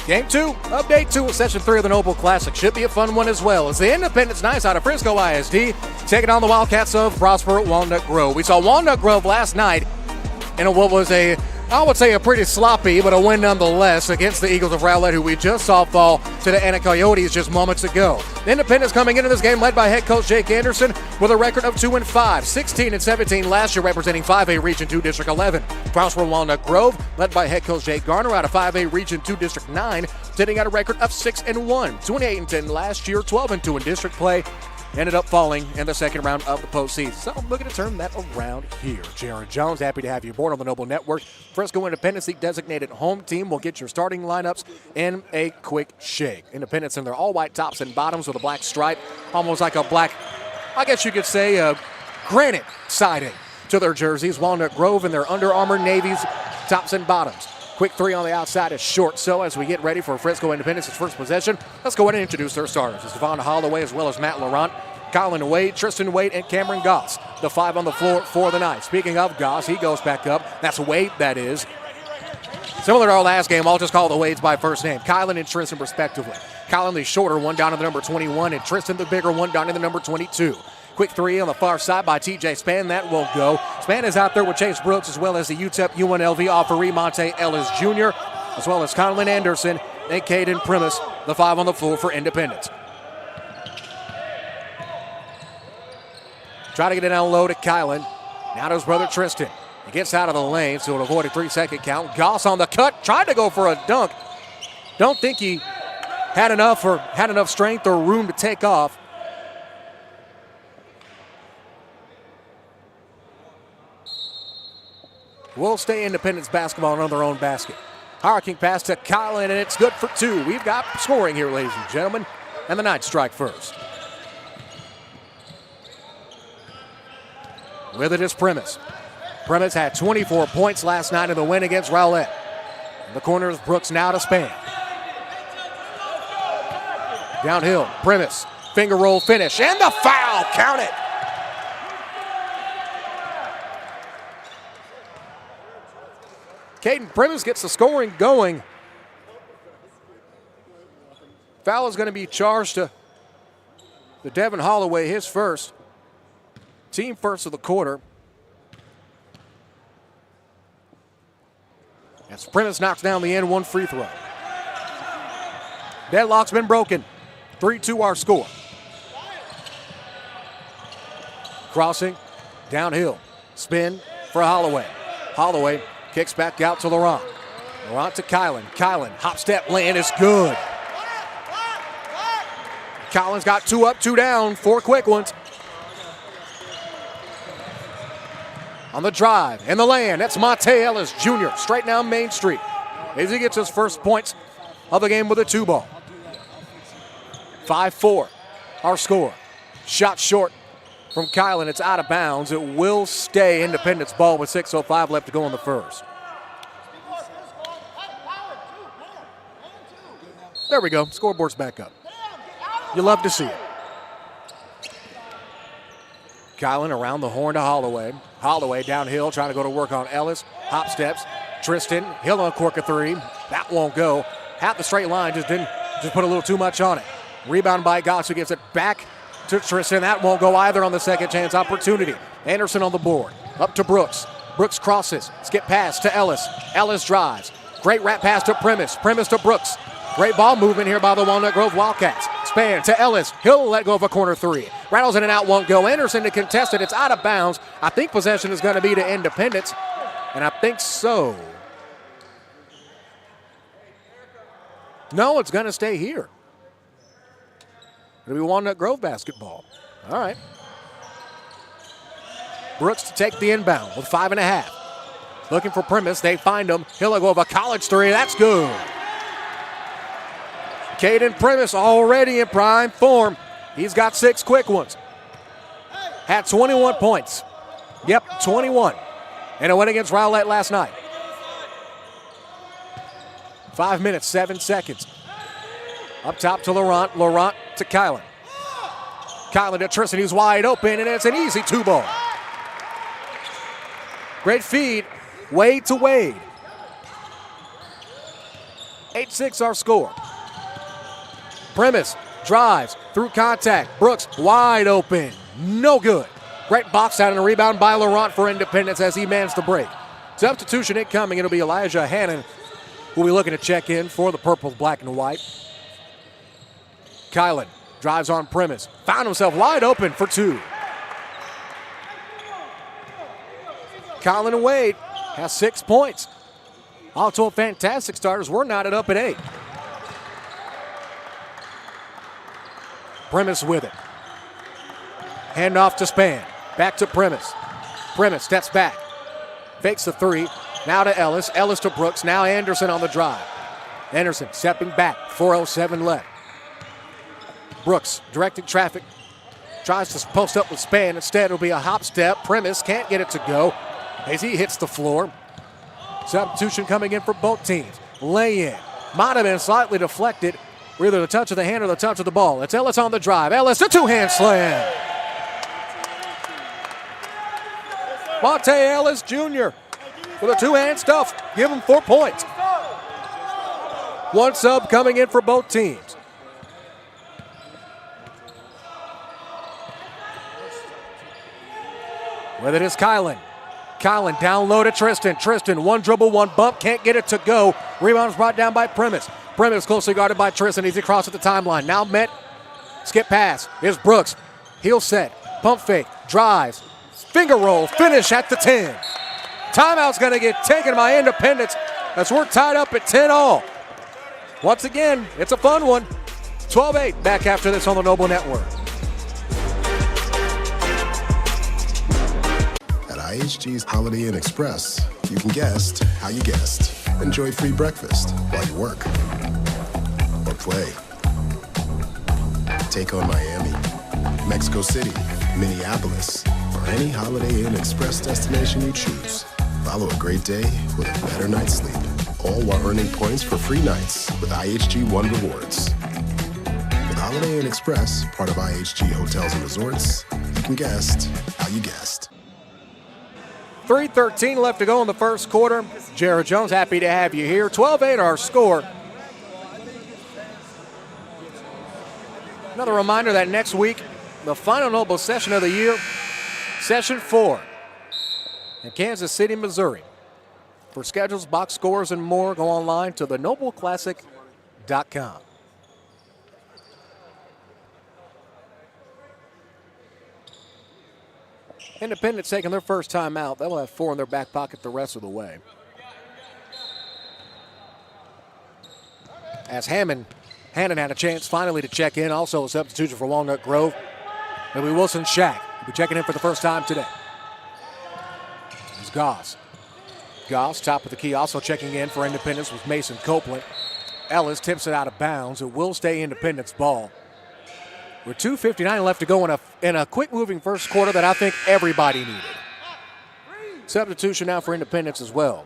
Game 2 of Day 2 of Session 3 of the Noble Classic. Should be a fun one as well. It's the Independence Knights out of Frisco ISD taking on the Wildcats of Prosper Walnut Grove. We saw Walnut Grove last night in what was a pretty sloppy, but a win nonetheless against the Eagles of Rowlett, who we just saw fall to the Anna Coyotes just moments ago. Independence coming into this game led by head coach Jake Anderson with a record of 2-5, 16-17 last year, representing 5A Region 2 District 11. Prosper Walnut Grove led by head coach Jake Garner out of 5A Region 2 District 9, sitting at a record of 6-1, 28-10 last year, 12-2 in district play. Ended up falling in the second round of the postseason. So I'm looking to turn that around here. Jaron Jones, happy to have you aboard on the Noble Network. Frisco Independence, the designated home team, will get your starting lineups in a quick shake. Independence in their all-white tops and bottoms with a black stripe, almost like a black, I guess you could say, granite siding to their jerseys. Walnut Grove in their Under Armour navies, tops and bottoms. Quick three on the outside is short. So as we get ready for Frisco Independence's first possession, let's go ahead and introduce their starters. It's Devon Holloway as well as Matt Laurent, Colin Wade, Tristan Wade, and Cameron Goss. The five on the floor for the night. Speaking of Goss, he goes back up. That's Wade, that is. Similar to our last game, I'll just call the Wades by first name. Kylan and Tristan respectively. Kylan the shorter one down to the number 21, and Tristan the bigger one down to the number 22. Quick three on the far side by TJ Spann. That won't go. Spann is out there with Chase Brooks as well as the UTEP UNLV offeree Monte Ellis Jr., as well as Conlon Anderson and Caden Primus, the five on the floor for Independence. Try to get it down low to Kylan. Now to his brother Tristan. He gets out of the lane, so it'll avoid a 3-second count. Goss on the cut, tried to go for a dunk. Don't think he had enough strength or room to take off. Will stay Independence basketball on their own basket. Hurricane pass to Kylan, and it's good for two. We've got scoring here, ladies and gentlemen. And the Knights strike first. With it is Primus. Primus had 24 points last night in the win against Rowlett. In the corner is Brooks now to Spann. Downhill, Primus. Finger roll finish, and the foul. Count it. Caden Primus gets the scoring going. Foul is going to be charged to Devon Holloway, his first. Team first of the quarter. As Primus knocks down the end one free throw. Deadlock's been broken. 3-2 our score. Crossing, downhill. Spin for Holloway. Holloway kicks back out to Laurent. Laurent to Kylan. Kylan, hop step land is good. Kylan's got 2 up, 2 down, 4 quick ones. On the drive, in the lane, that's Monte Ellis Jr. straight down Main Street as he gets his first points of the game with a 2-ball. 5-4, our score. Shot short from Kylan, it's out of bounds. It will stay Independence ball with 6:05 left to go in the first. There we go, scoreboard's back up. You love to see it. Kylan around the horn to Holloway. Holloway downhill, trying to go to work on Ellis. Hop steps. Tristan, he'll uncork a three. That won't go. Half the straight line, just put a little too much on it. Rebound by Goss, who gives it back to Tristan. That won't go either on the second chance opportunity. Anderson on the board. Up to Brooks. Brooks crosses. Skip pass to Ellis. Ellis drives. Great wrap pass to Primus. Primus to Brooks. Great ball movement here by the Walnut Grove Wildcats. Spann to Ellis. He'll let go of a corner three. Rattles in and out, won't go. Anderson to contest it. It's out of bounds. I think possession is going to be to Independence, and I think so. No, it's going to stay here. It'll be Walnut Grove basketball. All right. Brooks to take the inbound with 5.5. Looking for Primus. They find him. He'll let go of a college three. That's good. Caden Primus already in prime form. He's got 6 quick ones. Had 21 points. Yep, 21. And a win against Rowlett last night. 5 minutes, 7 seconds. Up top to Laurent. Laurent to Kylan. Kylan to Tristan, he's wide open, and it's an easy 2-ball. Great feed. Wade to Wade. 8-6 our score. Primus drives through contact. Brooks wide open. No good. Great box out and a rebound by Laurent for Independence as he managed the break. Substitution incoming. It'll be Elijah Hannon who will be looking to check in for the purple, black, and white. Kylan drives on Primus. Found himself wide open for two. Kylan Wade has 6 points. All told, fantastic starters. We're knotted up at 8. Primus with it. Hand off to Span. Back to Primus. Primus steps back. Fakes the three. Now to Ellis. Ellis to Brooks. Now Anderson on the drive. Anderson stepping back. 4:07 left. Brooks directing traffic. Tries to post up with Span. Instead, it'll be a hop step. Primus can't get it to go as he hits the floor. Substitution coming in for both teams. Lay in. Might have been slightly deflected. Either the touch of the hand or the touch of the ball. It's Ellis on the drive. Ellis, a two-hand slam. Monte Ellis Jr. with a two-hand stuff. Give him 4 points. One sub coming in for both teams. With it is Kylan. Kylan down low to Tristan. Tristan, one dribble, one bump. Can't get it to go. Rebound is brought down by Primus. Primus closely guarded by Tristan. He's across at the timeline. Now met. Skip pass. Here's Brooks. Heel set. Pump fake. Drives. Finger roll. Finish at the 10. Timeout's going to get taken by Independence as we're tied up at 10 all. Once again, it's a fun one. 12-8 back after this on the Noble Network. IHG's Holiday Inn Express, you can guest how you guest. Enjoy free breakfast while you work or play. Take on Miami, Mexico City, Minneapolis, or any Holiday Inn Express destination you choose. Follow a great day with a better night's sleep, all while earning points for free nights with IHG One Rewards. With Holiday Inn Express, part of IHG Hotels and Resorts, you can guest how you guest. 3:13 left to go in the first quarter. Jared Jones, happy to have you here. 12-8 our score. Another reminder that next week, the final Noble session of the year, Session 4 in Kansas City, Missouri. For schedules, box scores, and more, go online to thenobleclassic.com. Independence taking their first time out. They'll have 4 in their back pocket the rest of the way. As Hannon had a chance finally to check in. Also a substitution for Walnut Grove. It'll be Wilson Shack. He'll be checking in for the first time today. It's Goss. Goss, top of the key, also checking in for Independence with Mason Copeland. Ellis tips it out of bounds. It will stay Independence ball. With 2:59 left to go in a quick-moving first quarter that I think everybody needed. Substitution now for Independence as well.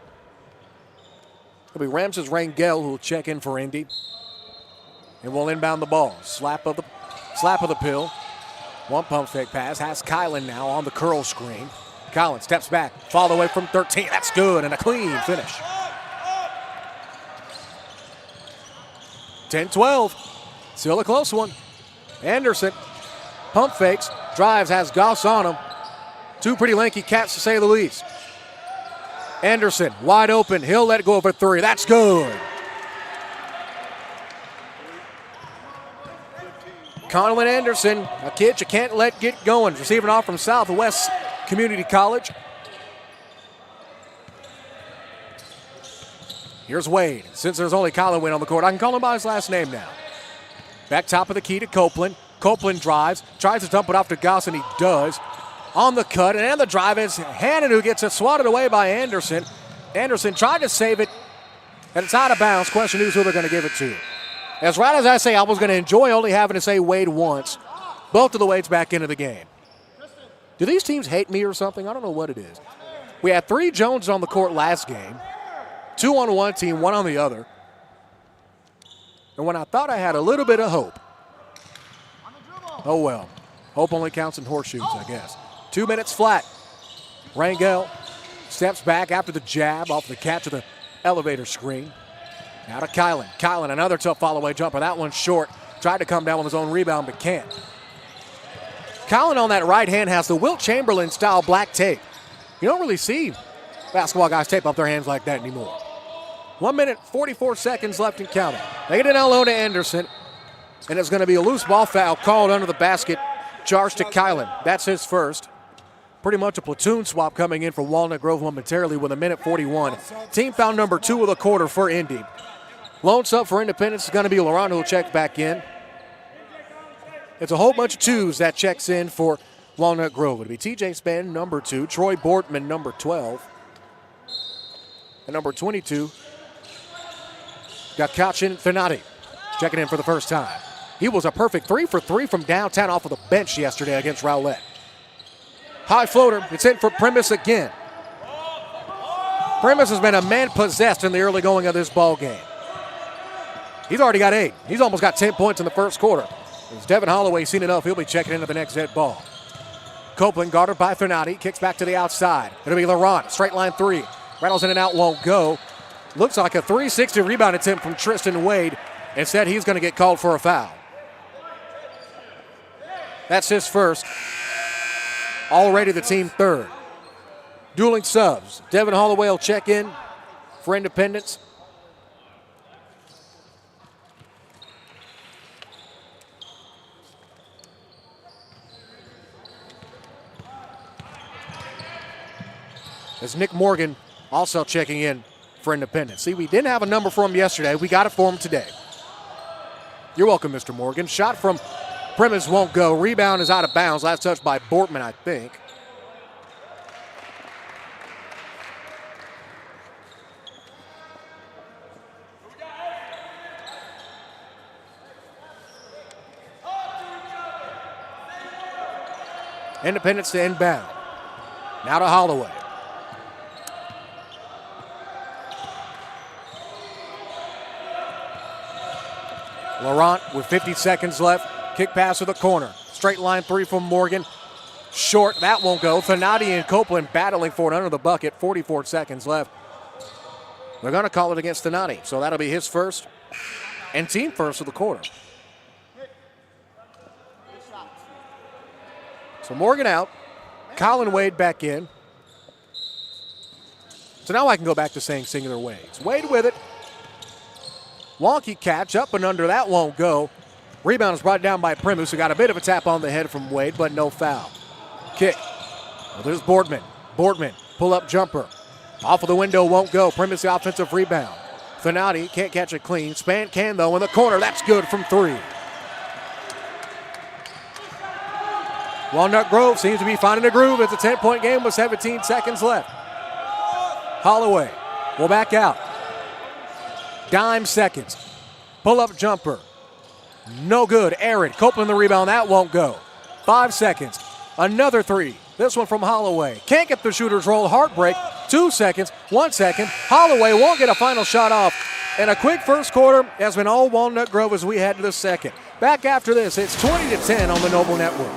It'll be Ramses Rangel who will check in for Indy. And will inbound the ball. Slap of the pill. One pump fake pass. Has Kylan now on the curl screen. Kylan steps back. Fall away from 13. That's good. And a clean finish. 10-12. Still a close one. Anderson pump fakes, drives, has Goss on him. Two pretty lanky cats to say the least. Anderson wide open. He'll let it go for 3. That's good. Conlon Anderson, a kid you can't let get going. Receiving off from Southwest Community College. Here's Wade. Since there's only Colin Wade on the court, I can call him by his last name now. Back top of the key to Copeland. Copeland drives, tries to dump it off to Goss, and he does. On the cut, and the drive is Hannon who gets it swatted away by Anderson. Anderson tried to save it, and it's out of bounds. Question is who they're going to give it to. As right as I say, I was going to enjoy only having to say Wade once. Both of the Wades back into the game. Do these teams hate me or something? I don't know what it is. We had 3 Joneses on the court last game. 2 on one team, 1 on the other. And when I thought I had a little bit of hope, oh well. Hope only counts in horseshoes, I guess. 2 minutes flat. Rangel steps back after the jab off the catch of the elevator screen. Now to Kylan. Kylan, another tough follow-away jumper. That one's short. Tried to come down with his own rebound, but can't. Kylan on that right hand has the Wilt Chamberlain-style black tape. You don't really see basketball guys tape up their hands like that anymore. 1 minute, 44 seconds left and counting. They get an LO to Anderson, and it's going to be a loose ball foul called under the basket, charged to Kylan. That's his first. Pretty much a platoon swap coming in for Walnut Grove momentarily with 1:41. Team foul number 2 of the quarter for Indy. Lone sub for Independence is going to be Laurent, who will check back in. It's a whole bunch of twos that checks in for Walnut Grove. It'll be TJ Spann, number 2, Troy Bortman, number 12. And number 22, got Kachin Thanati checking in for the first time. He was a perfect 3 for 3 from downtown off of the bench yesterday against Rowlett. High floater, it's in for Primus again. Primus has been a man possessed in the early going of this ball game. He's already got 8. He's almost got 10 points in the first quarter. As Devin Holloway seen enough, he'll be checking into the next dead ball. Copeland guarded by Thanati, kicks back to the outside. It'll be Laurent, straight line 3. Rattles in and out, won't go. Looks like a 360 rebound attempt from Tristan Wade. Instead, he's going to get called for a foul. That's his first. Already the team third. Dueling subs. Devin Holloway will check in for Independence. As Nick Morgan also checking in for Independence. See, we didn't have a number for him yesterday. We got it for him today. You're welcome, Mr. Morgan. Shot from Primus won't go. Rebound is out of bounds. Last touch by Bortman, I think. Independence to inbound. Now to Holloway. Laurent with 50 seconds left. Kick pass to the corner. Straight line 3 from Morgan. Short, that won't go. Thanati and Copeland battling for it under the bucket. 44 seconds left. They're going to call it against Thanati, so that'll be his first and team first of the quarter. So Morgan out. Colin Wade back in. So now I can go back to saying singular Wades. Wade with it. Wonky catch up and under, that won't go. Rebound is brought down by Primus, who got a bit of a tap on the head from Wade, but no foul. Kick. Well, there's Bortman. Bortman, pull-up jumper. Off of the window, won't go. Primus the offensive rebound. Thanati can't catch it clean. Spann can, though, in the corner. That's good from 3. Walnut Grove seems to be finding a groove. It's a 10-point game with 17 seconds left. Holloway will back out. Dime seconds. Pull-up jumper. No good. Arid. Copeland the rebound. That won't go. 5 seconds. Another 3. This one from Holloway. Can't get the shooter's roll. Heartbreak. 2 seconds. 1 second. Holloway won't get a final shot off. And a quick first quarter has been all Walnut Grove as we head to the second. Back after this, it's 20-10 on the Noble Network.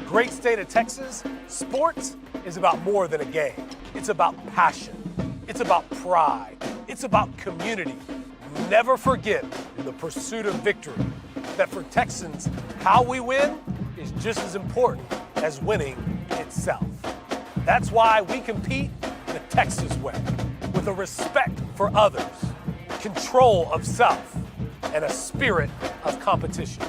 Great state of Texas, sports is about more than a game. It's about passion. It's about pride. It's about community. Never forget in the pursuit of victory that for Texans, how we win is just as important as winning itself. That's why we compete the Texas way, with a respect for others, control of self, and a spirit of competition.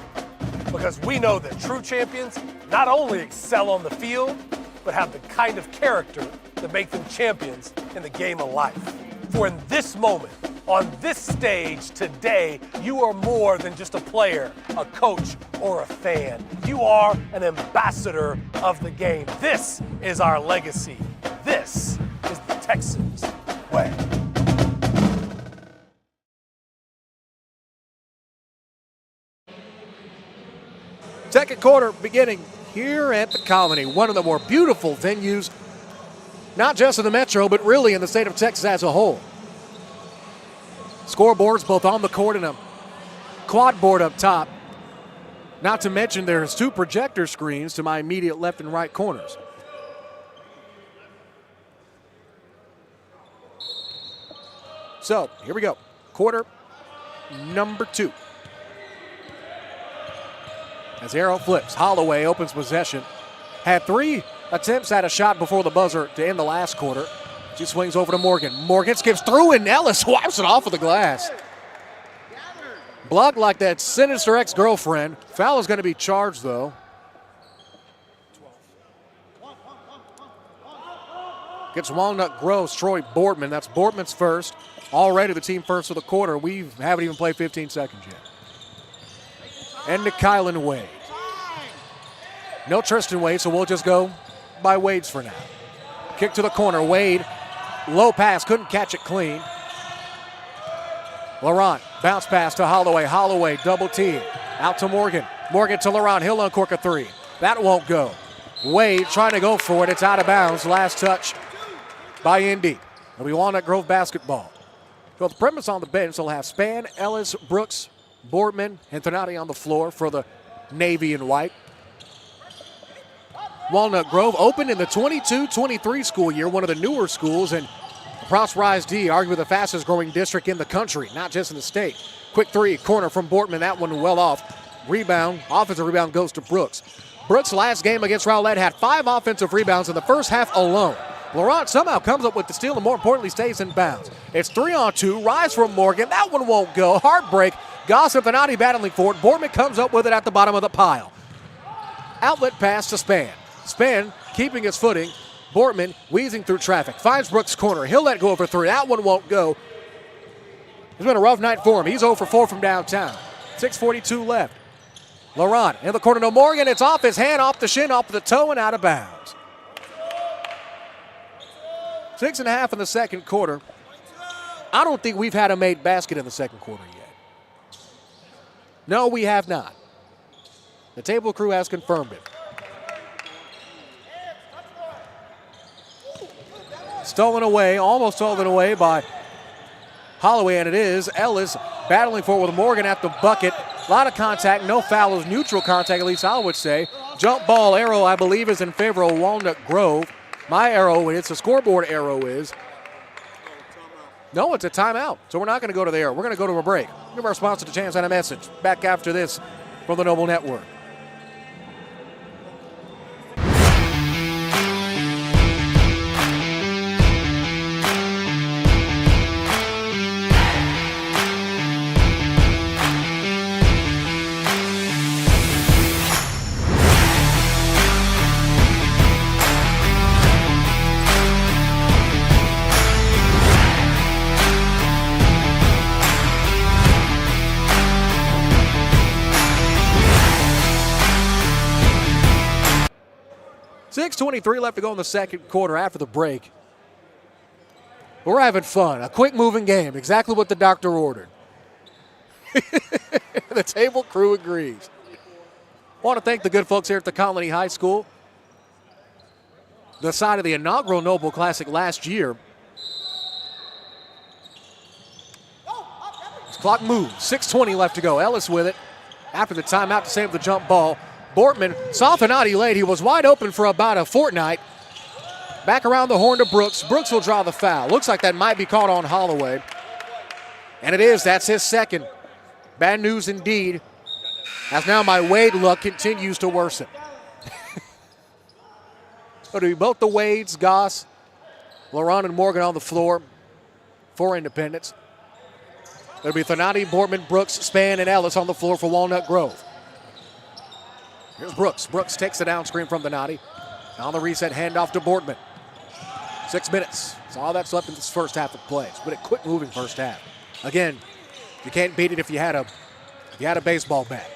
Because we know that true champions not only excel on the field, but have the kind of character that make them champions in the game of life. For in this moment, on this stage today, you are more than just a player, a coach, or a fan. You are an ambassador of the game. This is our legacy. This is the Texans way. Second quarter beginning here at the Colony, one of the more beautiful venues, not just in the Metro, but really in the state of Texas as a whole. Scoreboards both on the court and a quad board up top. Not to mention there's 2 projector screens to my immediate left and right corners. So, here we go. Quarter number 2. As arrow flips, Holloway opens possession. Had 3 attempts at a shot before the buzzer to end the last quarter. She swings over to Morgan. Morgan skips through and Ellis wipes it off of the glass. Blocked like that sinister ex-girlfriend. Foul is going to be charged, though. Gets Walnut Grove's Troy Boardman. That's Boardman's first. Already the team first of the quarter. We haven't even played 15 seconds yet. And to Kylan Wade. No Tristan Wade, so we'll just go by Wade's for now. Kick to the corner. Wade, low pass, couldn't catch it clean. Laurent, bounce pass to Holloway. Holloway, double team. Out to Morgan. Morgan to Laurent. He'll uncork a 3. That won't go. Wade trying to go for it. It's out of bounds. Last touch by Indy. It'll be Walnut Grove basketball. So the premise on the bench, they'll have Spann, Ellis, Brooks, Boardman, and Thanati on the floor for the Navy and white. Walnut Grove opened in the 22-23 school year, one of the newer schools, and Prosper ISD, arguably the fastest growing district in the country, not just in the state. Quick 3, corner from Boardman, that one well off. Rebound, offensive rebound goes to Brooks. Brooks' last game against Rowlett had 5 offensive rebounds in the first half alone. Laurent somehow comes up with the steal and more importantly stays in bounds. It's 3-on-2, rise from Morgan, that one won't go. Heartbreak, Goss and Thanati battling for it. Boardman comes up with it at the bottom of the pile. Outlet pass to Spann. Spann keeping his footing. Boardman wheezing through traffic. Finds Brooks' corner. He'll let go for 3. That one won't go. It's been a rough night for him. He's 0 for 4 from downtown. 6:42 left. Laurent in the corner to Morgan. It's off his hand, off the shin, off the toe, and out of bounds. 6.5 in the second quarter. I don't think we've had a made basket in the second quarter yet. No, we have not. The table crew has confirmed it. Stolen away, almost stolen away by Holloway, and it is Ellis battling for it with Morgan at the bucket. A lot of contact, no fouls, neutral contact, at least I would say. Jump ball arrow, I believe, is in favor of Walnut Grove. My arrow, it's a scoreboard arrow is. No, it's a timeout, so we're not going to go to the arrow. We're going to go to a break. Give our sponsor a chance on a message. Back after this from the Noble Network. .23 left to go in the second quarter after the break. We're having fun. A quick moving game. Exactly what the doctor ordered. The table crew agrees. I want to thank the good folks here at the Colony High School. The side of the inaugural Noble Classic last year. This clock moves. 6:20 left to go. Ellis with it after the timeout to save the jump ball. Boardman saw Thanati late. He was wide open for about a fortnight. Back around the horn to Brooks. Brooks will draw the foul. Looks like that might be caught on Holloway. And it is. That's his second. Bad news indeed. As now my Wade luck continues to worsen. It'll be both the Wades, Goss, Laurent, and Morgan on the floor for Independence. It'll be Thanati, Boardman, Brooks, Spann, and Ellis on the floor for Walnut Grove. Here's Brooks. Brooks takes the down screen from Thanati. On the reset, handoff to Boardman. 6 minutes. That's all that's left in this first half of play. It's been a quick moving first half. Again, you can't beat it if you had a baseball bat.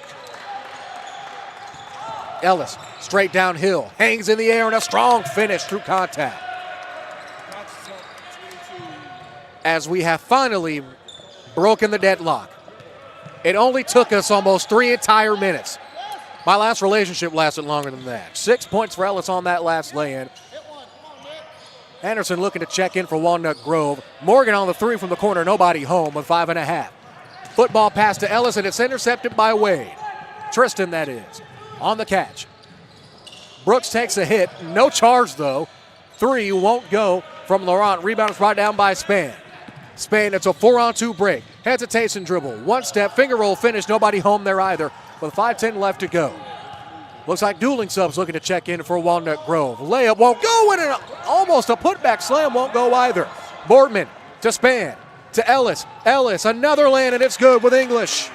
Ellis, straight downhill, hangs in the air, and a strong finish through contact. As we have finally broken the deadlock. It only took us almost 3 entire minutes. My last relationship lasted longer than that. 6 points for Ellis on that last lay-in. Anderson looking to check in for Walnut Grove. Morgan on the 3 from the corner, nobody home with 5.5. Football pass to Ellis, and it's intercepted by Wade. Tristan, that is, on the catch. Brooks takes a hit. No charge, though. 3 won't go from Laurent. Rebound is brought down by Spann. Spann, it's a 4-on-2 break. Hesitation dribble. One step, finger roll finish. Nobody home there either. With 5:10 left to go. Looks like dueling subs looking to check in for Walnut Grove. Layup won't go, and almost a putback slam won't go either. Boardman to Spann to Ellis. Ellis, another land, and it's good with English.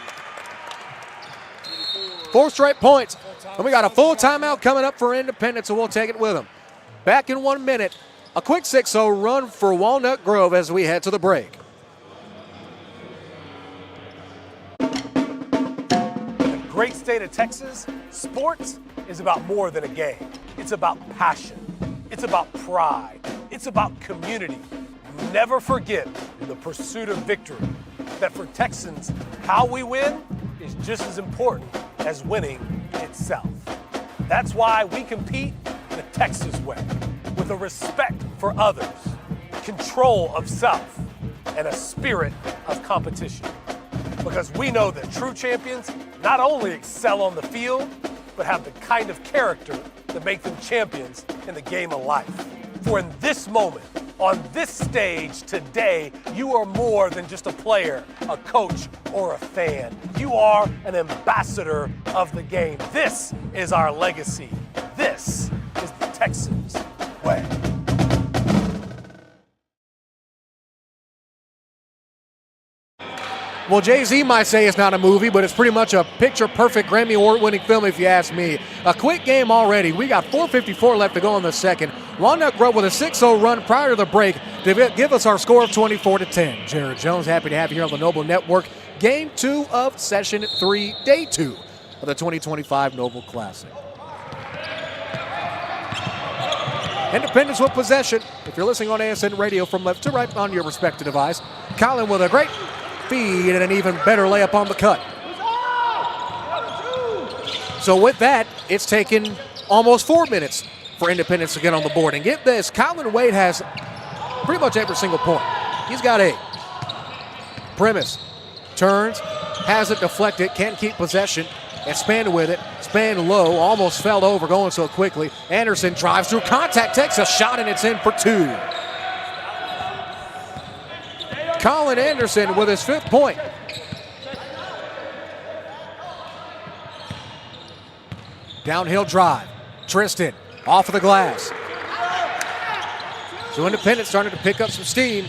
4 straight points. And we got a full timeout coming up for Independence, so we'll take it with them. Back in 1 minute. A quick 6-0 run for Walnut Grove as we head to the break. In the great state of Texas, sports is about more than a game. It's about passion. It's about pride. It's about community. Never forget, in the pursuit of victory, that for Texans, how we win is just as important as winning itself. That's why we compete the Texas way, with a respect for others, control of self, and a spirit of competition. Because we know that true champions not only excel on the field, but have the kind of character that make them champions in the game of life. For in this moment, on this stage today, you are more than just a player, a coach, or a fan. You are an ambassador of the game. This is our legacy. This is the Texans way. Well, Jay-Z might say it's not a movie, but it's pretty much a picture-perfect Grammy Award-winning film if you ask me. A quick game already. We got 4:54 left to go in the second. Walnut Grove with a 6-0 run prior to the break to give us our score of 24-10. Jared Jones, happy to have you here on the Noble Network. Game 2 of Session 3, Day 2 of the 2025 Noble Classic. Independence with possession. If you're listening on ASN Radio from left to right on your respective device, Colin with a great feed and an even better layup on the cut. So with that, it's taken almost 4 minutes for Independence to get on the board. And get this, Colin Wade has pretty much every single point. He's got 8. Premise turns, has it deflected, can't keep possession, and Spann with it. Spann low, almost fell over going so quickly. Anderson drives through contact, takes a shot, and it's in for 2. Colin Anderson with his 5th point. Downhill drive. Tristan off of the glass. So Independence starting to pick up some steam.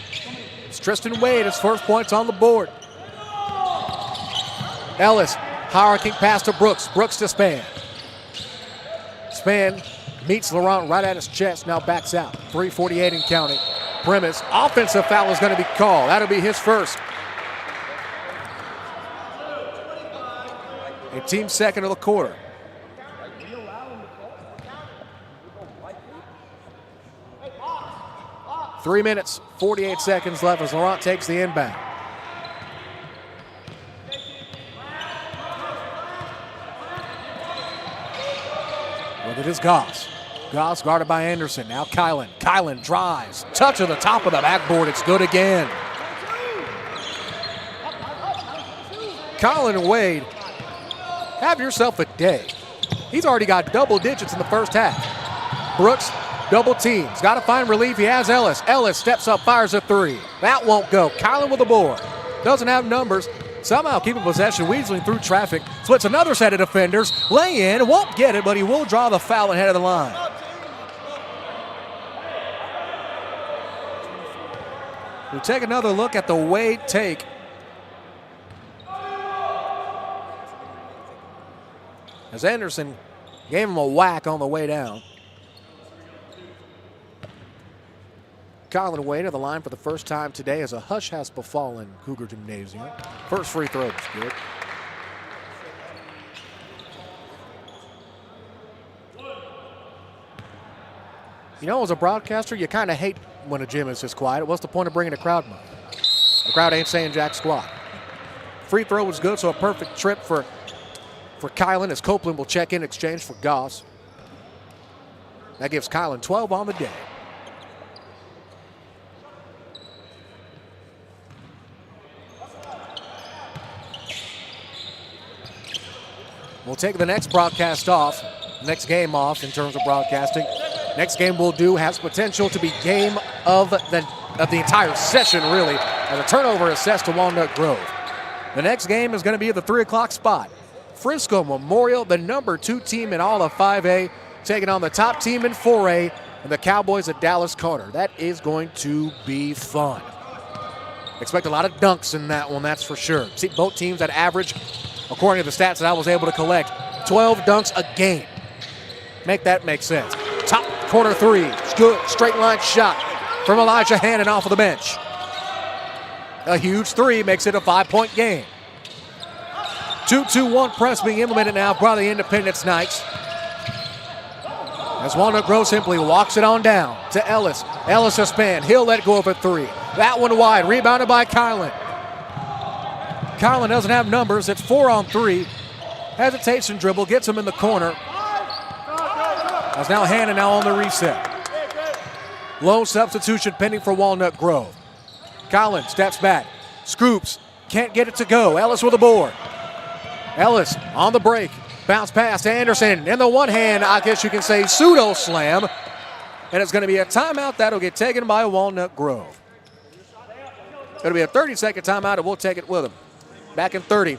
It's Tristan Wade, his first points on the board. Ellis, hierarchy pass to Brooks. Brooks to Spann. Spann meets Laurent right at his chest, now backs out. 3:48 and counting. Premise, offensive foul is going to be called. That'll be his first. A team second of the quarter. Three minutes, 48 seconds left as Laurent takes the inbound. Well, it is Goss. Goss guarded by Anderson. Now Kylan. Kylan drives. Touch of the top of the backboard. It's good again. Colin Wade, have yourself a day. He's already got double digits in the first half. Brooks, double teams. Got to find relief. He has Ellis. Ellis steps up, fires a 3. That won't go. Kylan with the board. Doesn't have numbers. Somehow keeping possession, weaseling through traffic. Splits another set of defenders. Lay in, won't get it, but he will draw the foul and head of the line. We take another look at the Wade take. As Anderson gave him a whack on the way down. Colin Wade at the line for the first time today as a hush has befallen Cougar Gymnasium. First free throw was good. You know, as a broadcaster, you kind of hate when a gym is this quiet. What's the point of bringing a crowd mode? The crowd ain't saying jack squat. Free throw was good, so a perfect trip for Kylan as Copeland will check in exchange for Goss. That gives Kylan 12 on the day. We'll take the next broadcast off, next game off in terms of broadcasting. Next game we'll do has potential to be game of the entire session, really, as a turnover assessed to Walnut Grove. The next game is going to be at the 3 o'clock spot. Frisco Memorial, the number 2 team in all of 5A, taking on the top team in 4A, and the Cowboys at Dallas Carter. That is going to be fun. Expect a lot of dunks in that one, that's for sure. See, both teams that average, according to the stats that I was able to collect, 12 dunks a game. Make that make sense. Top corner 3, it's good, straight line shot from Elijah Hannon off of the bench. A huge 3 makes it a 5-point game. 2-2-1 press being implemented now by the Independence Knights. As Walnut Grove simply walks it on down to Ellis. Ellis a span, he'll let go of a 3. That one wide, rebounded by Kylan. Kylan doesn't have numbers, it's 4-on-3. Hesitation dribble, gets him in the corner. As now Hannon now on the reset. Low substitution pending for Walnut Grove. Kylan steps back, scoops, can't get it to go. Ellis with a board. Ellis on the break, bounce pass to Anderson. In the one hand, I guess you can say pseudo slam. And it's going to be a timeout that'll get taken by Walnut Grove. It'll be a 30-second timeout, and we'll take it with them. Back in 30.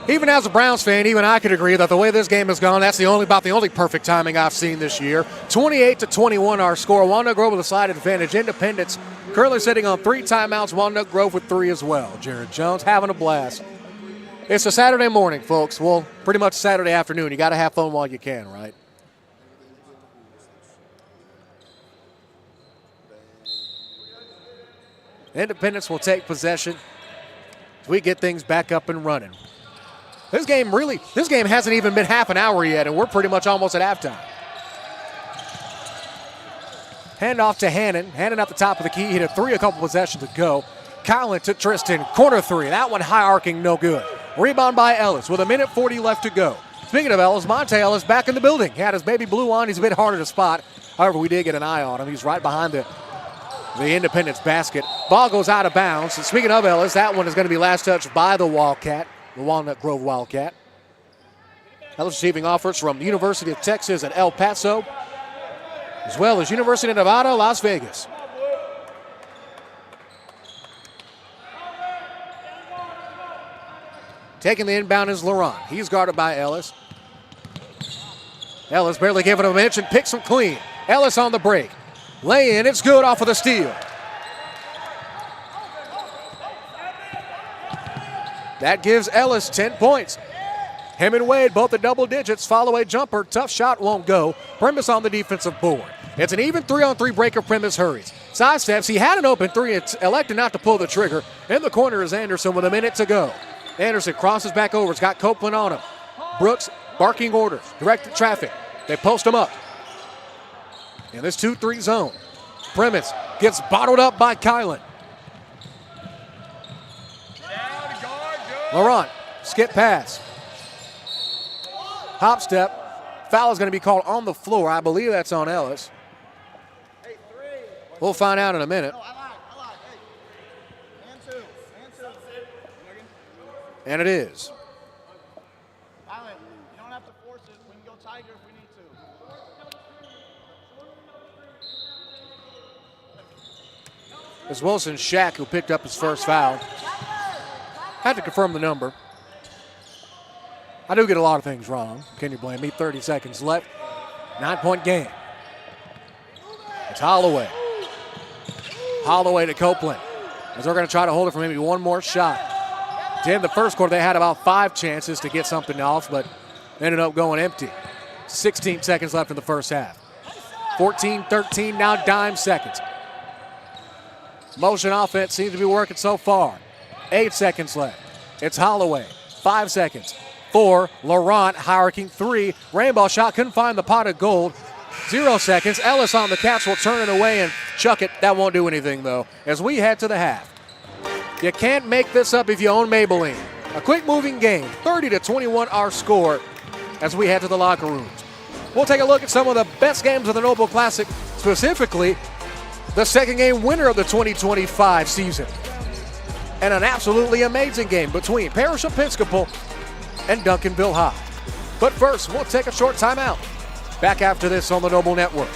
Even as a Browns fan, even I could agree that the way this game has gone, that's about the only perfect timing I've seen this year. 28-21 our score. Walnut Grove with a side advantage. Independence currently sitting on 3 timeouts. Walnut Grove with 3 as well. Jared Jones having a blast. It's a Saturday morning, folks. Well, pretty much Saturday afternoon. You got to have fun while you can, right? Independence will take possession as we get things back up and running. This game hasn't even been half an hour yet, and we're pretty much almost at halftime. Hand off to Hannon. Hannon at the top of the key. Hit a 3 a couple possessions ago. Kylan to Tristan. Corner 3. That one high arcing, no good. Rebound by Ellis with 1:40 left to go. Speaking of Ellis, Monte Ellis back in the building. He had his baby blue on. He's a bit harder to spot. However, we did get an eye on him. He's right behind the Independence basket. Ball goes out of bounds. And speaking of Ellis, that one is going to be last touched by the Wildcat. The Walnut Grove Wildcat. Ellis receiving offers from the University of Texas at El Paso, as well as University of Nevada, Las Vegas. Taking the inbound is Laurent. He's guarded by Ellis. Ellis barely giving him an inch and picks him clean. Ellis on the break. Lay in, it's good off of the steal. That gives Ellis 10 points. Him and Wade both at double digits. Follow a jumper. Tough shot won't go. Primus on the defensive board. It's an even 3-on-3 breaker. Primus hurries. Sidesteps. He had an open 3. It's elected not to pull the trigger. In the corner is Anderson with 1 minute to go. Anderson crosses back over. It's got Copeland on him. Brooks barking orders. Directed traffic. They post him up. In this 2-3 zone. Primus gets bottled up by Kylan. Laurent, skip pass. Hop step. Foul is going to be called on the floor. I believe that's on Ellis. We'll find out in a minute. And it is. You don't have to force it. We can go tighter if we need to. It's Wilson Shack who picked up his first foul. Had to confirm the number. I do get a lot of things wrong. Can you blame me? 30 seconds left. 9-point game. It's Holloway. Holloway to Copeland. As they're going to try to hold it for maybe one more shot. In the first quarter, they had about 5 chances to get something off, but ended up going empty. 16 seconds left in the first half. 14-13, now dime seconds. Motion offense seems to be working so far. 8 seconds left. It's Holloway. 5 seconds. 4. Laurent hierarchy. 3. Rainbow shot. Couldn't find the pot of gold. 0 seconds. Ellis on the catch will turn it away and chuck it. That won't do anything, though, as we head to the half. You can't make this up if you own Maybelline. A quick-moving game. 30-21 our score as we head to the locker rooms. We'll take a look at some of the best games of the Noble Classic, specifically the second game winner of the 2025 season. And an absolutely amazing game between Parish Episcopal and Duncanville High. But first, we'll take a short timeout. Back after this on the Noble Network.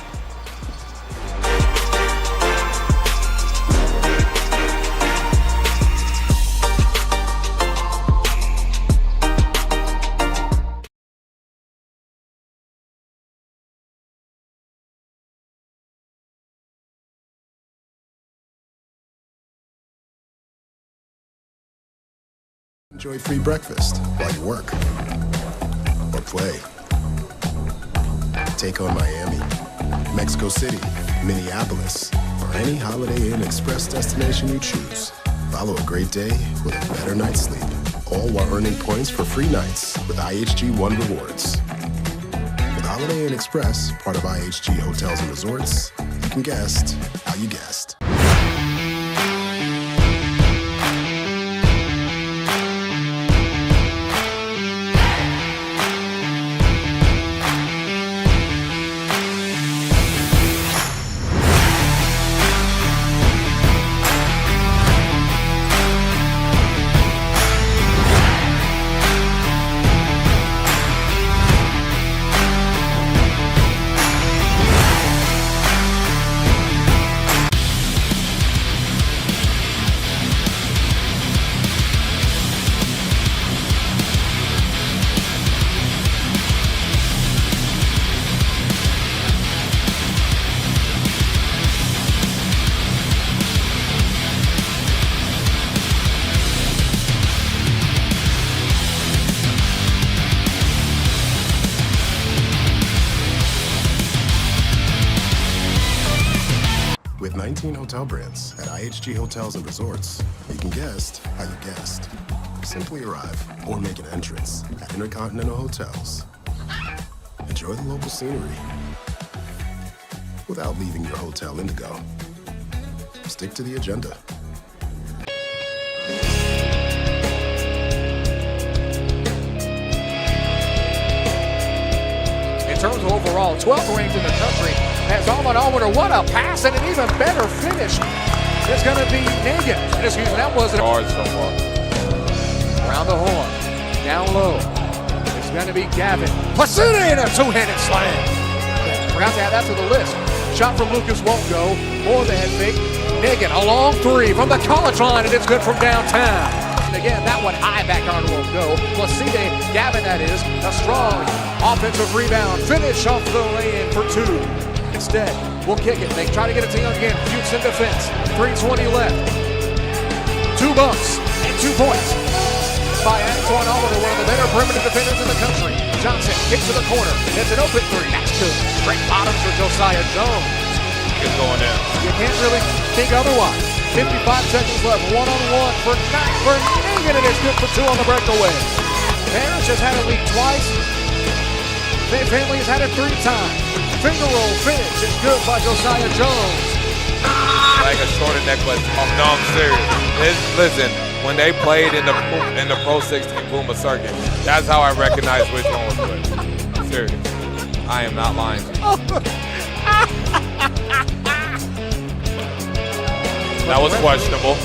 Enjoy free breakfast while you work or play. Take on Miami, Mexico City, Minneapolis, or any Holiday Inn Express destination you choose. Follow a great day with a better night's sleep, all while earning points for free nights with IHG One Rewards. With Holiday Inn Express, part of IHG Hotels and Resorts, you can guest how you guest. With 19 hotel brands at IHG Hotels and Resorts, you can guest how you guest. Simply arrive or make an entrance at Intercontinental Hotels. Enjoy the local scenery without leaving your hotel indigo. Stick to the agenda. In terms of overall, 12th ranked in the country, has Almond Almonder. What a pass and an even better finish. It's going to be Nagin. Excuse me, that wasn't hard so far. Around the horn, down low. It's going to be Gavin. Placida in a two-handed slam. Forgot to add that to the list. Shot from Lucas won't go. More the head fake. Nagin, a long three from the college line, and it's good from downtown. And again, that one high back on won't go. Placida, Gavin that is, a strong offensive rebound. Finish off the lay-in for 2. Instead, we'll kick it. They try to get it to Young again. Fuchs in defense. 3:20 left. 2 bumps and 2 points by Antoine Almonder, one of the better perimeter defenders in the country. Johnson kicks to the corner. It's an open 3. That's good. Straight bottoms for Josiah Jones. It's going in. You can't really think otherwise. 55 seconds left. 1-on-1 for Nagin, and it's good for 2 on the breakaway. Parrish has had it lead twice. Finley has had it 3 times. Finger roll finish is good by Josiah Jones. Like a shorter necklace. Oh, no, I'm serious. Listen, when they played in the Pro 16 Puma circuit, that's how I recognize which one was good. I'm serious. I am not lying. That was questionable.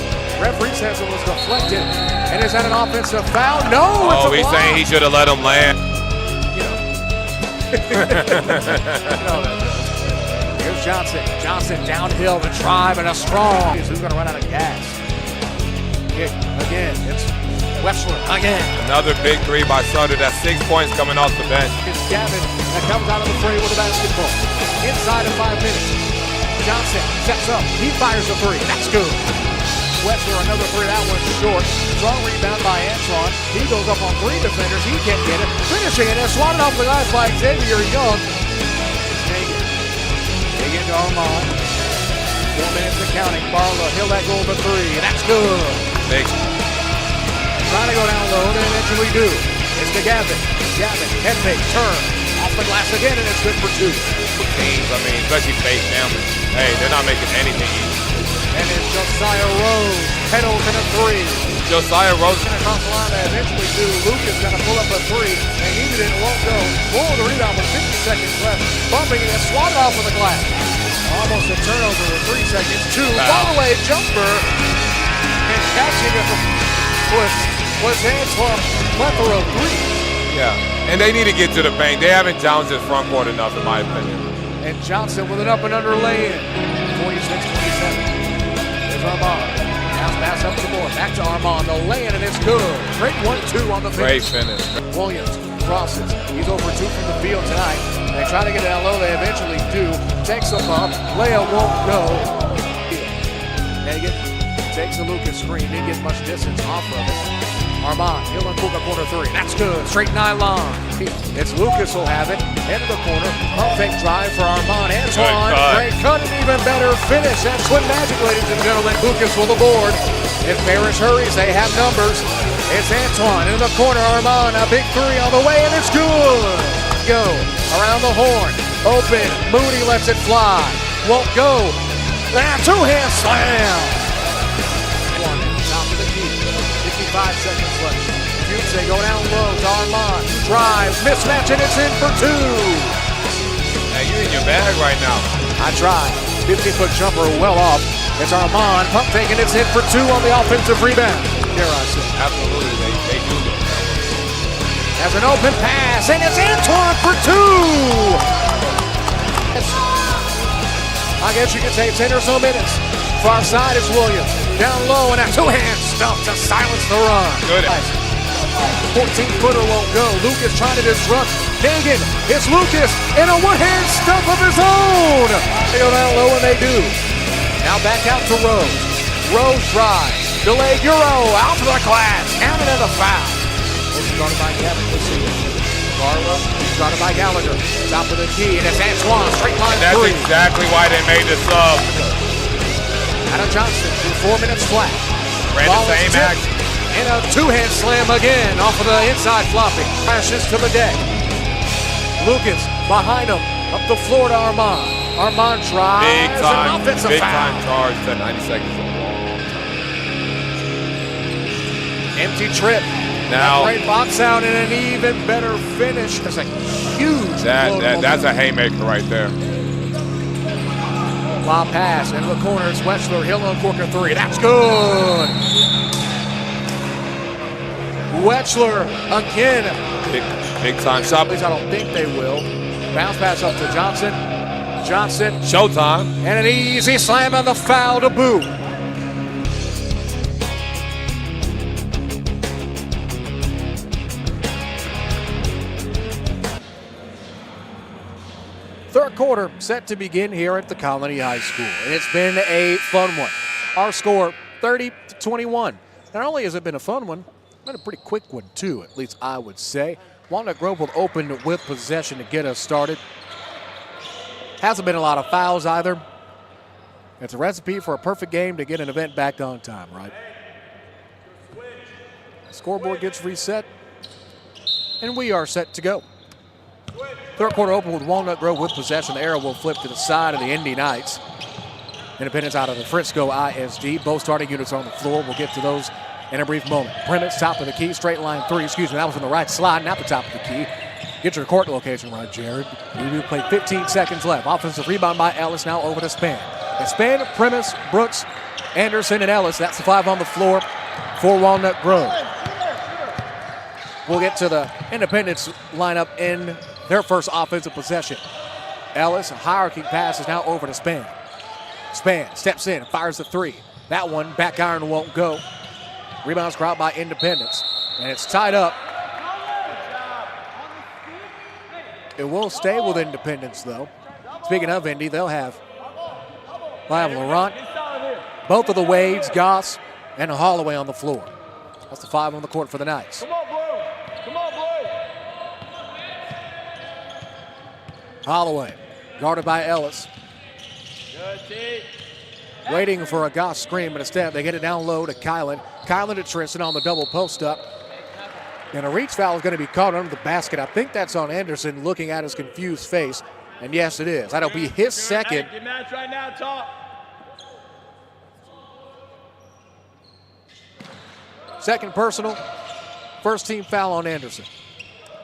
Referee says it was deflected, and is that an offensive foul? No, it's a he's block. saying he should have let him land. Here's Johnson. Johnson downhill to drive and a strong. Who's going to run out of gas? Kick again. It's Westler again. Another big 3 by Sutter. That's 6 points coming off the bench. It's Gavin that comes out of the fray with the basketball. Inside of 5 minutes. Johnson sets up. He fires a 3. That's good. Westler, another 3. That one's short. Strong rebound by Antoine. He goes up on 3 defenders. He can't get it. Finishing it and swatted off the glass by Xavier Young. It's Nagin. Nagin to Armand. 4 minutes and counting. Barlow, he'll let go of the three. That's good. Big. Trying to go down low, they eventually do. It's to Gavin. Gavin, head fake, turn. Off the glass again, and it's good for 2. Teams, I mean, especially Faith Family. Hey, they're not making anything easy. And it's Josiah Rose. Pendleton a 3. Josiah Rose. Across the line, they eventually do. Lucas got to pull up a 3. They needed it, won't go. Roll the rebound with 50 seconds left. Bumping it and swatted off of the glass. Almost a turnover with 3 seconds. 2. Ball away jumper. And catching it was Antoine plethora of 3. Yeah, and they need to get to the paint. They haven't challenged this front court enough, in my opinion. And Johnson with an up and under lay-in. 46-27. There's Armand. Now pass up the board. Back to Armand. The lay-in, and it's good. Great 1-2 on the Great finish. finish. Williams crosses. He's over 2 from the field tonight. They try to get it down low. They eventually do. Takes him up. Leia won't go. Hagan takes a Lucas screen. Didn't get much distance off of it. Armand, he'll unhook a corner 3. That's good. Straight nylon. It's Lucas who'll have it. Into the corner. Pump fake drive for Armand. Antoine. Great cut and even better finish. That's Twin Magic, ladies and gentlemen. Lucas with the board. If Parrish hurries, they have numbers. It's Antoine in the corner. Armand, a big 3 on the way, and it's good. Go around the horn. Open. Moody lets it fly. Won't go. Now, 2-hand slam. One top of the key. 55 seconds left. Fuchs go down low to Armand. Drives, mismatch, and it's in for 2. Hey, you're in your bag right now. I tried. 50-foot jumper well off. It's Armand. Pump fake, and it's in for 2 on the offensive rebound. Dare I say. Absolutely, they do that. Has an open pass, and it's Antoine for 2. I guess you could say 10 or so minutes. Far side is Williams. Down low, and a 2-hand stump to silence the run. Good. 14-footer won't go. Lucas trying to disrupt. Hagan, it's Lucas in a 1-hand stump of his own. They go down low, and they do. Now back out to Rose. Rose drives. Delayed Euro out to the glass. Counted as a foul. This is guarded by Gavin. Let's see it. Barlow, guarded by Gallagher. Top of the key, and it's Antoine. Straight line 3. That's exactly why they made the sub. Adam Johnson through 4 minutes flat. Ran the same action. And a 2-hand slam again off of the inside floppy. Crashes to the deck. Lucas behind him. Up the floor to Armand. Armand drives. Big time. Offensive Big foul. time charge. 90 seconds. Empty trip. Now, great box out and an even better finish. That's a huge that's a haymaker right there. Lob pass into the corner. It's Wechsler. He'll uncork a 3. That's good. Wechsler again. Big time shot. At least I don't think they will. Bounce pass up to Johnson. Johnson. Showtime. And an easy slam on the foul to boot. Third quarter set to begin here at the Colony High School. And it's been a fun one. Our score, 30-21. Not only has it been a fun one, it's been a pretty quick one too, at least I would say. Walnut Grove will open with possession to get us started. Hasn't been a lot of fouls either. It's a recipe for a perfect game to get an event back on time, right? The scoreboard gets reset, and we are set to go. Third quarter open with Walnut Grove with possession. The arrow will flip to the side of the Indy Knights. Independence out of the Frisco ISD. Both starting units on the floor. We'll get to those in a brief moment. Primus, top of the key, straight line 3. That was from the right slide, not the top of the key. Get your court location right, Jared. We do play 15 seconds left. Offensive rebound by Ellis, now over to Span. And Span, Primus, Brooks, Anderson, and Ellis. That's the 5 on the floor for Walnut Grove. We'll get to the Independence lineup in their first offensive possession. Ellis, hierarchy pass is now over to Span. Span steps in, fires the 3. That one, back iron won't go. Rebounds grabbed by Independence. And it's tied up. It will stay with Independence, though. Speaking of Indy, they'll have Laurent, both of the Wades, Goss, and Holloway on the floor. That's the 5 on the court for the Knights. Come on, Blue. Come on, Blue. Holloway, guarded by Ellis. Good, T. waiting for a Goss screen, but instead they get it down low to Kylan. Kylan to Tristan on the double post up. And a reach foul is going to be caught under the basket. I think that's on Anderson looking at his confused face. And yes, it is. That'll be his second. Right now, talk. Second personal. First team foul on Anderson.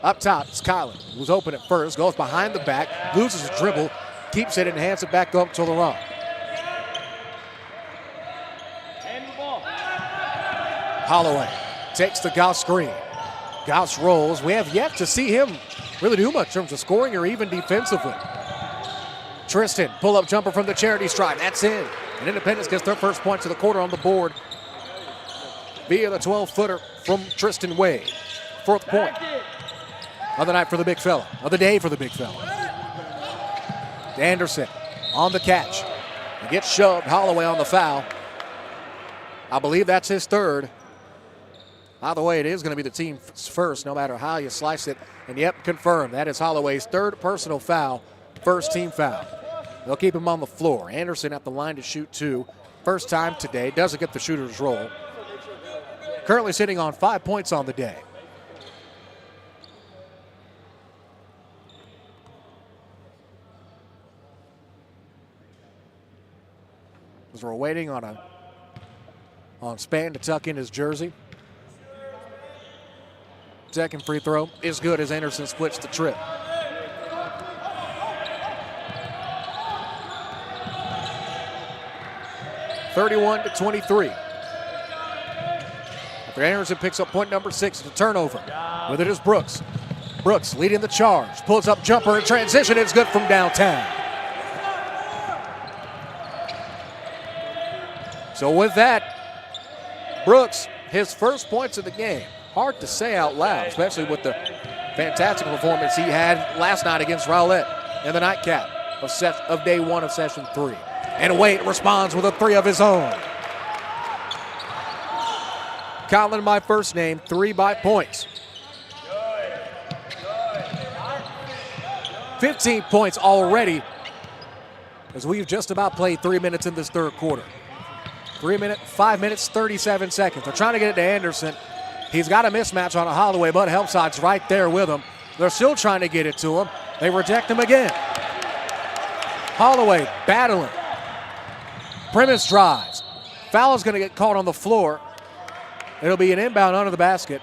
Up top, it's Kylan, who's open at first, goes behind the back, loses his dribble, keeps it and hands it back up to LaRon. Holloway takes the Goss screen. Goss rolls. We have yet to see him really do much in terms of scoring or even defensively. Tristan, pull-up jumper from the charity stripe. That's in. And Independence gets their first points of the quarter on the board via the 12-footer from Tristan Wade. Fourth point of the night for the big fella, of the day for the big fella. Anderson on the catch. He gets shoved. Holloway on the foul. I believe that's his third. Either way, it is going to be the team's first, no matter how you slice it. And yep, confirmed. That is Holloway's third personal foul, first team foul. They'll keep him on the floor. Anderson at the line to shoot two. First time today. Doesn't get the shooter's roll. Currently sitting on 5 points on the day. As we're waiting on Spann to tuck in his jersey. Second free throw is good as Anderson splits the trip. (31-23). After Anderson picks up point number 6, it's a turnover. With it is Brooks. Brooks leading the charge. Pulls up jumper in transition. It's good from downtown. So with that, Brooks, his first points of the game. Hard to say out loud, especially with the fantastic performance he had last night against Rowlett in the nightcap of day one of session 3. And Wade responds with a 3 of his own. Kylan, my first name, 3 by points. 15 points already as we've just about played 3 minutes in this third quarter. 5 minutes, 37 seconds. They're trying to get it to Anderson. He's got a mismatch on a Holloway, but Helpside's right there with him. They're still trying to get it to him. They reject him again. Holloway battling. Primus drives. Foul is going to get called on the floor. It'll be an inbound under the basket.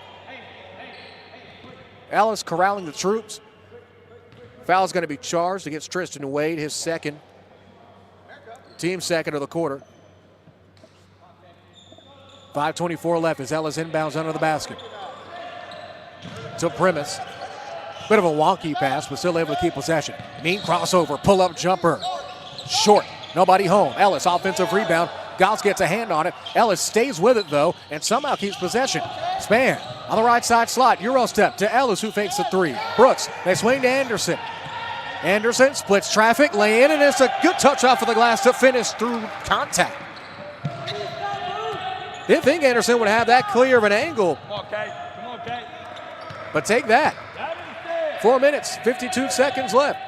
Ellis corralling the troops. Foul is going to be charged against Tristan Wade, his second. Team second of the quarter. 5:24 left as Ellis inbounds under the basket. To Primus. Bit of a wonky pass, but still able to keep possession. Mean crossover, pull-up jumper. Short, nobody home. Ellis, offensive rebound. Goss gets a hand on it. Ellis stays with it, though, and somehow keeps possession. Spann on the right side slot. Euro step to Ellis, who fakes the 3. Brooks, they swing to Anderson. Anderson splits traffic, lay in, and it's a good touch off of the glass to finish through contact. Didn't think Anderson would have that clear of an angle. Come on, Kate. Come on, Kate. But take that. 4 minutes, 52 seconds left.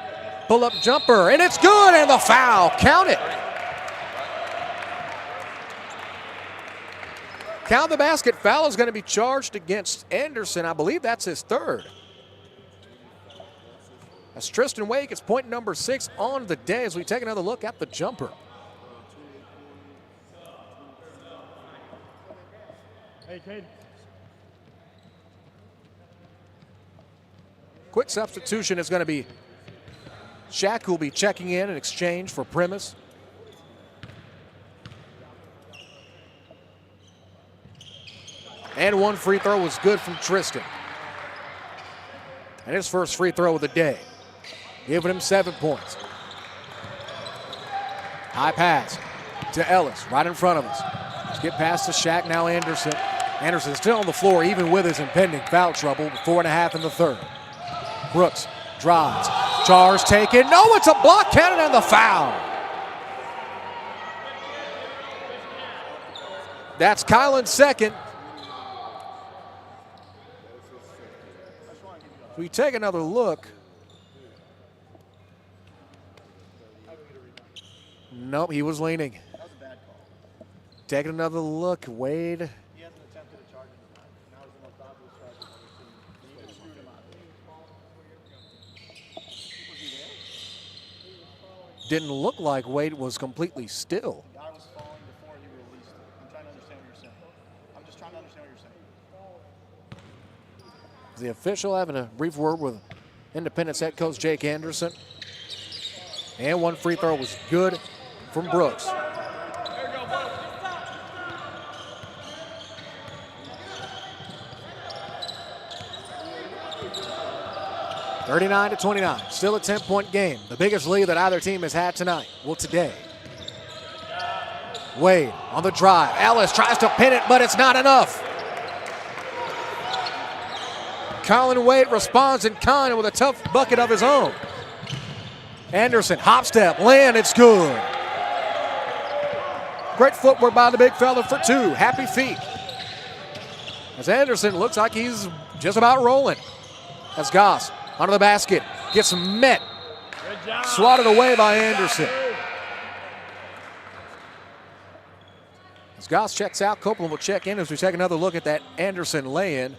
Pull-up jumper, and it's good, and the foul. Count it. Count the basket. Foul is going to be charged against Anderson. I believe that's his third. As Tristan Wade gets point number 6 on the day as we take another look at the jumper. Hey, Kate. Quick substitution is going to be Shaq, who will be checking in exchange for Primus. And one free throw was good from Tristan. And his first free throw of the day, giving him 7 points. High pass to Ellis, right in front of us. Let's get past to Shaq, now Anderson. Anderson still on the floor, even with his impending foul trouble. 4.5 in the third. Brooks drives. Charge taken. No, it's a block counted and the foul. That's Kylan's second. We take another look. Nope, he was leaning. Taking another look, Wade. He hasn't attempted a charge in the night. Now is the most obvious charge I've ever seen. He could have screwed him out. Was he there? Didn't look like Wade was completely still. The guy was falling before he released it. I'm trying to understand what you're saying. I'm just trying to understand what you're saying. The official having a brief word with Independence head coach Jake Anderson. And one free throw was good from Brooks. 39-29, still a 10-point game. The biggest lead that either team has had tonight. Well, today. Wade on the drive. Ellis tries to pin it, but it's not enough. Colin Wade responds in kind with a tough bucket of his own. Anderson, hop step, land, it's good. Great footwork by the big fella for two. Happy feet. As Anderson looks like he's just about rolling. As Goss under the basket, gets met. Swatted away by Anderson. As Goss checks out, Copeland will check in as we take another look at that Anderson lay-in.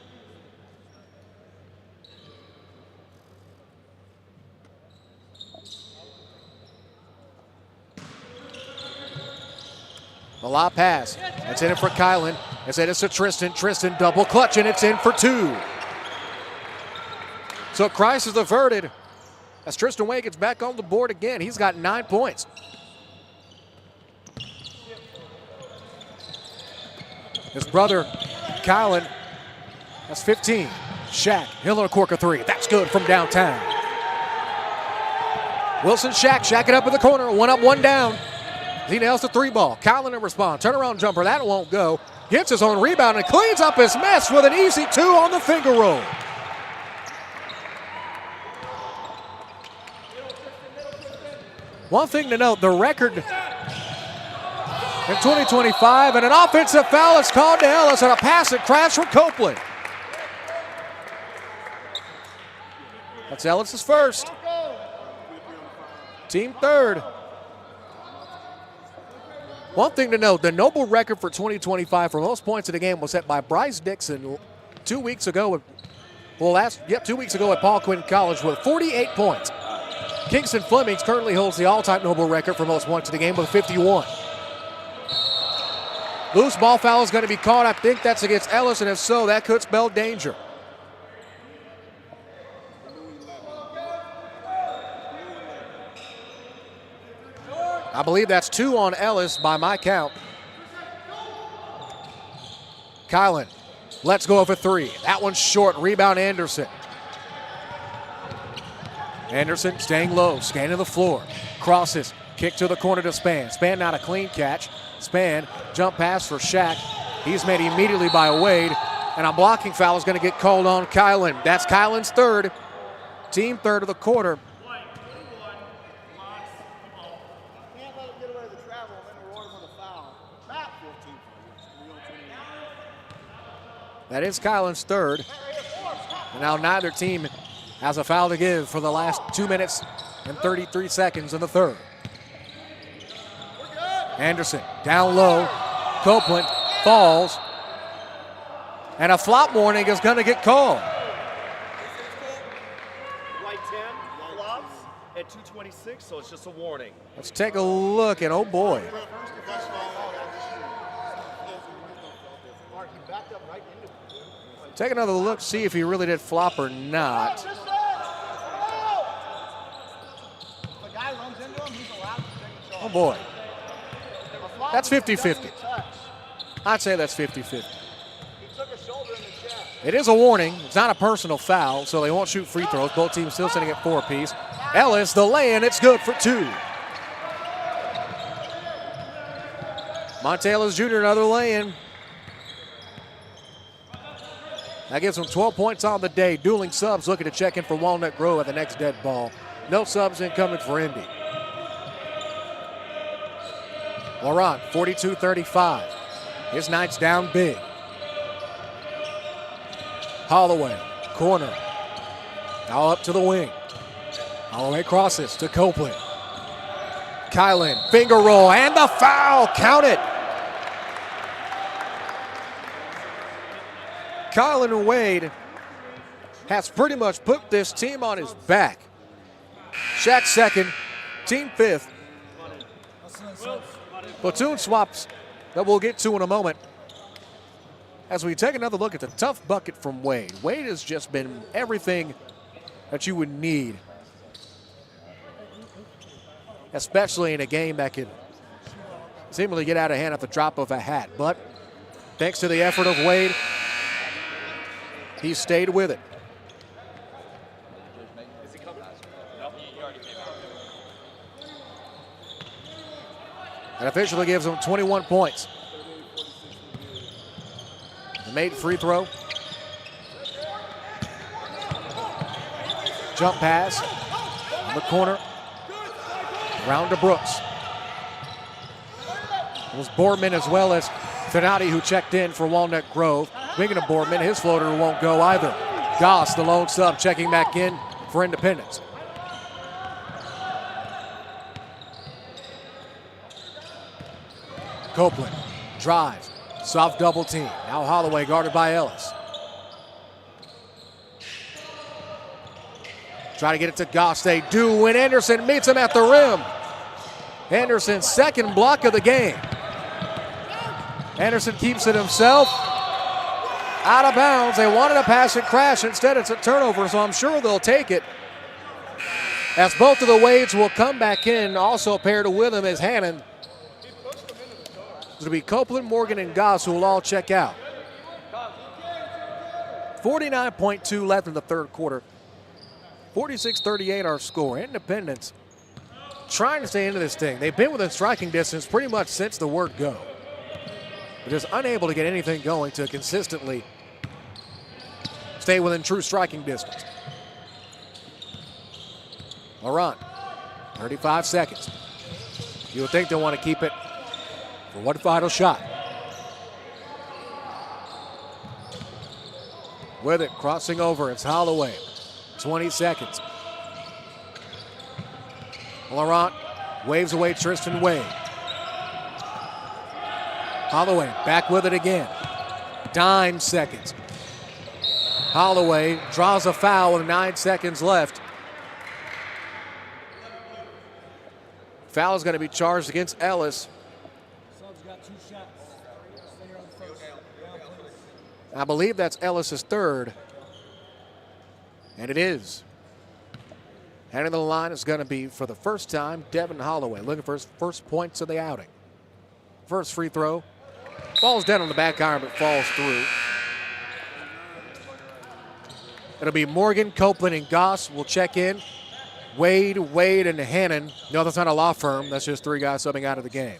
The lob pass. It's in it for Kylan. It's in it to Tristan. Tristan double clutch, and it's in for two. So crisis averted as Tristan Wade gets back on the board again. He's got 9 points. His brother, Kylan, that's 15. Shaq, he'll cork a three. That's good from downtown. Wilson, Shaq it up in the corner. One up, one down. He nails the three ball. Kylan to respond. Turnaround jumper, that won't go. Gets his own rebound and cleans up his mess with an easy two on the finger roll. One thing to note, the record in 2025, and an offensive foul is called to Ellis and a pass and crash from Copeland. That's Ellis' first. Team third. One thing to note, the Noble record for 2025 for most points in the game was set by Bryce Dixon 2 weeks ago. 2 weeks ago at Paul Quinn College with 48 points. Kingston Flemings currently holds the all-time Noble record for most points in the game with 51. Loose ball foul is going to be called. I think that's against Ellis, and if so, that could spell danger. I believe that's 2 on Ellis by my count. Kylan, let's go for 3. That one's short. Rebound Anderson. Anderson staying low, scanning the floor. Crosses, kick to the corner to Span. Span not a clean catch. Span, jump pass for Shaq. He's made immediately by Wade. And a blocking foul is going to get called on Kylan. That's Kylan's third. Team third of the quarter. Can't let him get away with the travel and then reward him with a foul. Not 15 points. That is Kylan's third. And now neither team has a foul to give for the last 2 minutes and 33 seconds in the third. Anderson down low. Copeland falls. And a flop warning is going to get called. White 10, flops at 2:26, so it's just a warning. Let's take a look, and oh boy. Take another look, see if he really did flop or not. Oh boy. That's 50-50. I'd say that's 50-50. It is a warning. It's not a personal foul, so they won't shoot free throws. Both teams still sitting at 4 apiece. Ellis, the lay-in, it's good for 2. Monte Ellis Jr., another lay-in. That gives him 12 points on the day. Dueling subs looking to check in for Walnut Grove at the next dead ball. No subs incoming for Indy. Laurent, 42-35. His night's down big. Holloway, corner. Now up to the wing. Holloway crosses to Copeland. Kylan, finger roll, and the foul. Count it. Kylan Wade has pretty much put this team on his back. Shaq second, team fifth. Platoon swaps that we'll get to in a moment. As we take another look at the tough bucket from Wade. Wade has just been everything that you would need, especially in a game that could seemingly get out of hand at the drop of a hat. But thanks to the effort of Wade, he stayed with it. And officially gives him 21 points. The made free throw. Jump pass in the corner. Round to Brooks. It was Boardman as well as Finati who checked in for Walnut Grove. Speaking of Boardman, his floater won't go either. Goss, the lone sub, checking back in for Independence. Copeland drives, soft double team. Now Holloway guarded by Ellis. Try to get it to Goss. They do when Anderson meets him at the rim. Anderson's second block of the game. Anderson keeps it himself. Out of bounds. They wanted to pass and crash. Instead, it's a turnover, so I'm sure they'll take it. As both of the Wades will come back in, also paired with him is Hannon. It'll be Copeland, Morgan, and Goss who will all check out. 49.2 left in the third quarter. 46-38 our score. Independence trying to stay into this thing. They've been within striking distance pretty much since the word go. But just unable to get anything going to consistently stay within true striking distance. Laurent, 35 seconds. You would think they want to keep it for one final shot. With it, crossing over, it's Holloway. 20 seconds. Laurent waves away Tristan Wade. Holloway back with it again. 9 seconds. Holloway draws a foul with 9 seconds left. Foul is going to be charged against Ellis. I believe that's Ellis's third. And it is. Heading to the line is going to be, for the first time, Devin Holloway, looking for his first points of the outing. First free throw. Falls down on the back iron, but falls through. It'll be Morgan, Copeland, and Goss will check in. Wade, and Hannon. No, that's not a law firm. That's just three guys subbing out of the game.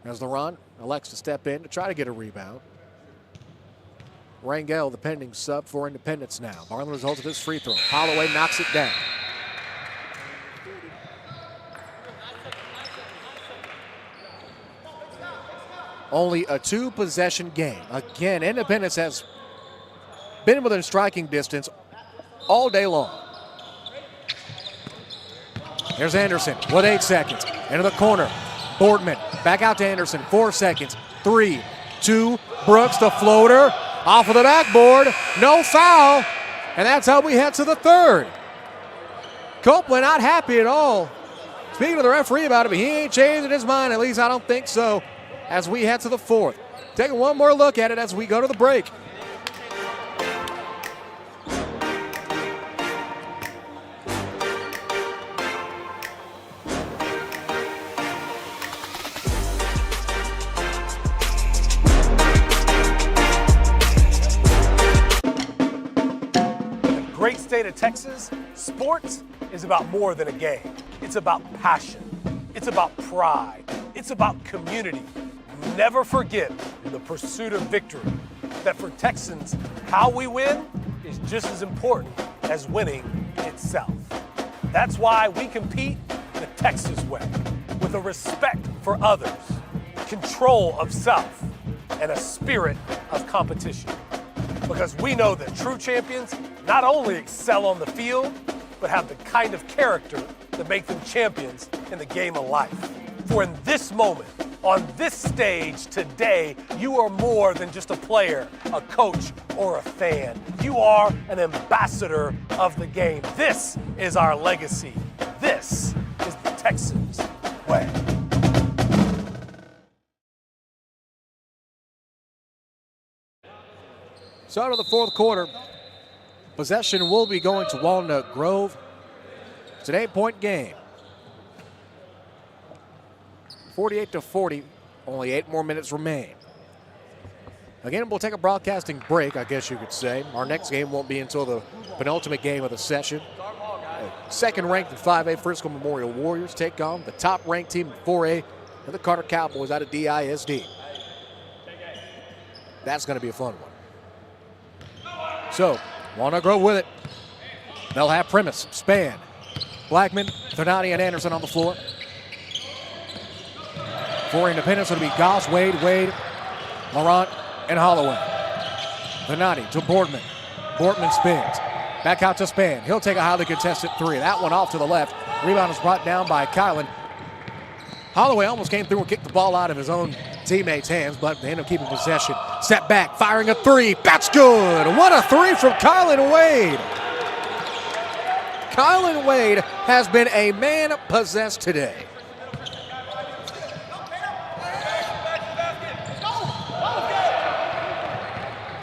As Laurent elects to step in to try to get a rebound. Rangel, the pending sub for Independence now. Marlin results of his free throw. Holloway knocks it down. Only a two-possession game. Again, Independence has been within striking distance all day long. Here's Anderson with 8 seconds. Into the corner. Boardman back out to Anderson. 4 seconds. 3, 2. Brooks, the floater. Off of the backboard. No foul. And that's how we head to the third. Copeland not happy at all. Speaking to the referee about it, but he ain't changing his mind. At least I don't think so. As we head to the fourth. Taking one more look at it as we go to the break. Great state of Texas, sports is about more than a game. It's about passion. It's about pride. It's about community. Never forget, in the pursuit of victory, that for Texans, how we win is just as important as winning itself. That's why we compete the Texas way, with a respect for others, control of self, and a spirit of competition. Because we know that true champions not only excel on the field, but have the kind of character that make them champions in the game of life. For in this moment, on this stage today, you are more than just a player, a coach, or a fan. You are an ambassador of the game. This is our legacy. This is the Texans way. Start of the fourth quarter. Possession will be going to Walnut Grove. It's an 8-point game. 48-40. Only 8 more minutes remain. Again, we'll take a broadcasting break, I guess you could say. Our next game won't be until the penultimate game of the session. Second-ranked in 5A Frisco Memorial Warriors take on the top-ranked team in 4A, and the Carter Cowboys out of DISD. That's going to be a fun one. So, Walnut Grove with it. They'll have Primus, Span, Blackman, Donati, and Anderson on the floor. For Independence, it'll be Goss, Wade, Laurent, and Holloway. Donati to Boardman. Boardman spins. Back out to Span. He'll take a highly contested three. That one off to the left. Rebound is brought down by Kylan. Holloway almost came through and kicked the ball out of his own teammates' hands, but they end up keeping possession. Step back, firing a three. That's good. What a three from Kylan Wade. Kylan Wade has been a man possessed today.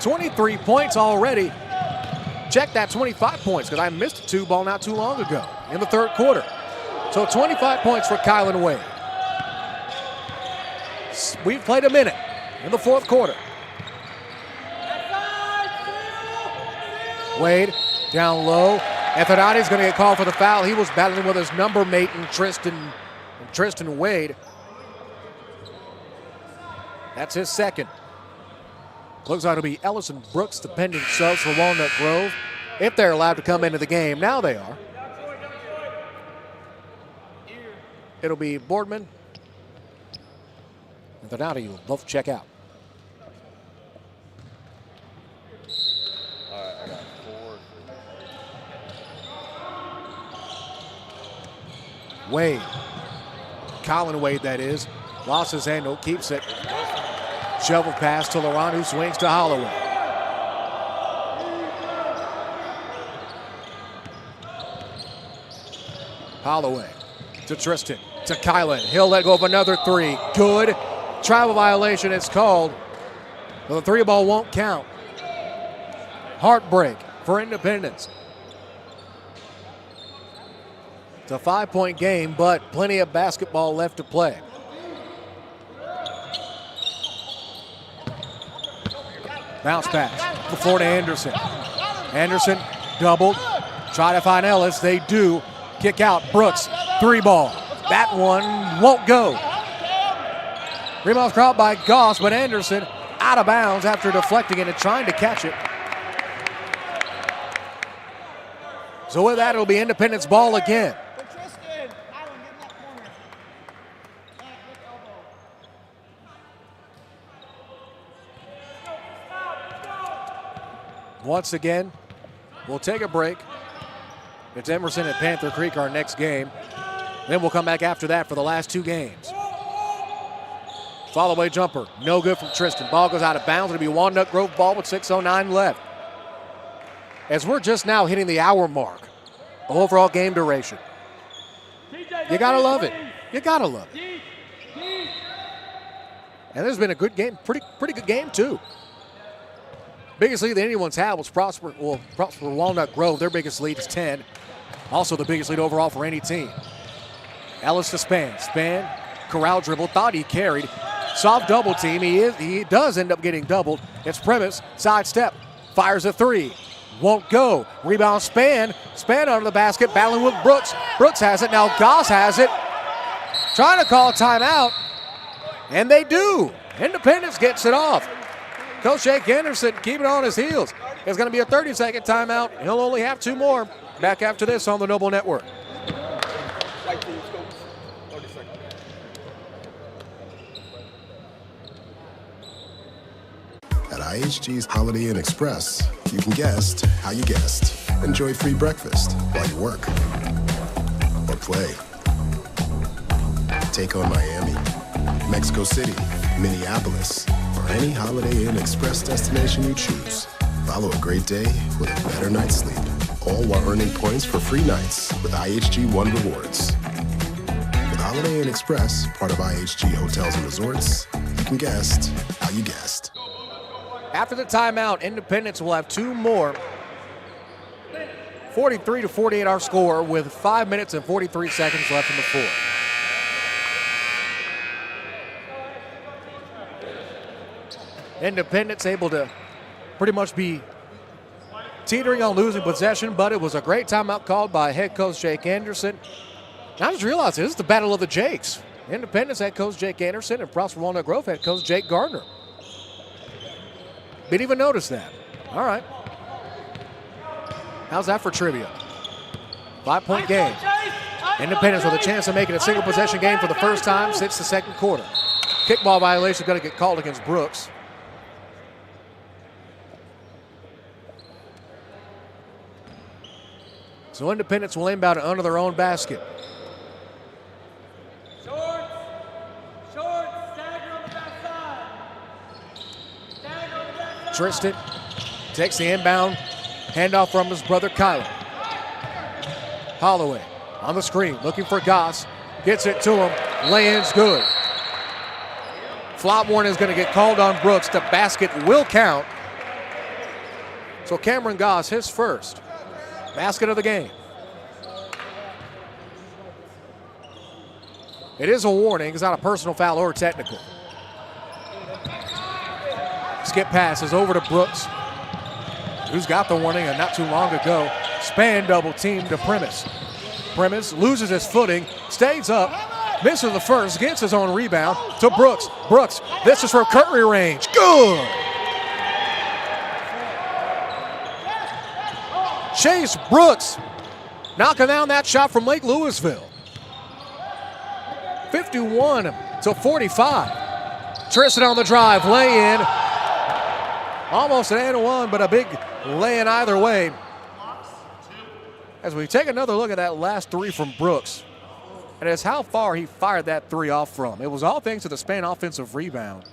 $23 points already. Check that 25 points because I missed a 2-ball not too long ago in the third quarter. So 25 points for Kylan Wade. We've played a minute in the fourth quarter. Wade down low. Anthony's going to get called for the foul. He was battling with his number mate in Tristan Wade. That's his second. Looks like it'll be Ellison Brooks, the pending subs for Walnut Grove, if they're allowed to come into the game. Now they are. It'll be Boardman and Donati will both check out. All right, I got 4. Wade. Colin Wade, that is. Lost his handle, keeps it. Shovel pass to Laurent, who swings to Holloway. Holloway to Tristan, to Kylan. He'll let go of another three. Good. Travel violation is called. So the 3-ball won't count. Heartbreak for Independence. It's a 5-point game, but plenty of basketball left to play. Bounce pass before to Anderson. Anderson doubled. Try to find Ellis. They do. Kick out. Brooks. 3-ball. That one won't go. Rebound's caught by Goss, but Anderson out of bounds after deflecting it and trying to catch it. So with that, it'll be Independence ball again. Once again, we'll take a break. It's Emerson and Panther Creek our next game. Then we'll come back after that for the last 2 games. Follow-away jumper, no good from Tristan. Ball goes out of bounds. It'll be Walnut Grove ball with 6:09 left. As we're just now hitting the hour mark of overall game duration. You gotta love it. You gotta love it. And there's been a good game, pretty good game too. Biggest lead that anyone's had was Prosper Walnut Grove. Their biggest lead is 10. Also the biggest lead overall for any team. Ellis to Span. Span, corral dribble, thought he carried. Soft double team. He does end up getting doubled. It's Primus, sidestep, fires a 3. Won't go. Rebound Span. Span under the basket, battling with Brooks. Brooks has it. Now Goss has it. Trying to call a timeout. And they do. Independence gets it off. Coach Jake Anderson keeping on his heels. It's going to be a 30-second timeout. He'll only have 2 more. Back after this on the Noble Network. At IHG's Holiday Inn Express, you can guest how you guest. Enjoy free breakfast while you work or play. take on Miami, Mexico City, Minneapolis, or any Holiday Inn Express destination you choose. Follow a great day with a better night's sleep, all while earning points for free nights with IHG One Rewards. With Holiday Inn Express, part of IHG Hotels and Resorts, you can guest how you guest. After the timeout, Independence will have two more. 43-48 our score with 5 minutes and 43 seconds left in the fourth. Independence able to pretty much be teetering on losing possession, but it was a great timeout called by head coach Jake Anderson. And I just realized this is the battle of the Jakes. Independence head coach Jake Anderson and Prosper Walnut Grove head coach Jake Gardner. Didn't even notice that. All right. How's that for trivia? 5-point game. Independence with a chance of making a single possession game for the first time since the second quarter. Kickball violation going to get called against Brooks. So Independence will inbound it under their own basket. Tristan takes the inbound, handoff from his brother Kyler. Holloway on the screen, looking for Goss, gets it to him, lay-in's good. Flop warning is going to get called on Brooks. The basket will count. So Cameron Goss, his first basket of the game. It is a warning. It's not a personal foul or technical. Skip passes over to Brooks, who's got the warning and not too long ago. Span double team to Primus. Primus loses his footing, stays up, misses the first, gets his own rebound to Brooks. Brooks, this is from Curry range. Good! Chase Brooks knocking down that shot from Lake Louisville. 51-45. Tristan on the drive, lay in. Almost an and one, but a big lay-in either way. As we take another look at that last three from Brooks, and it's how far he fired that three off from. It was all thanks to the Spain offensive rebound.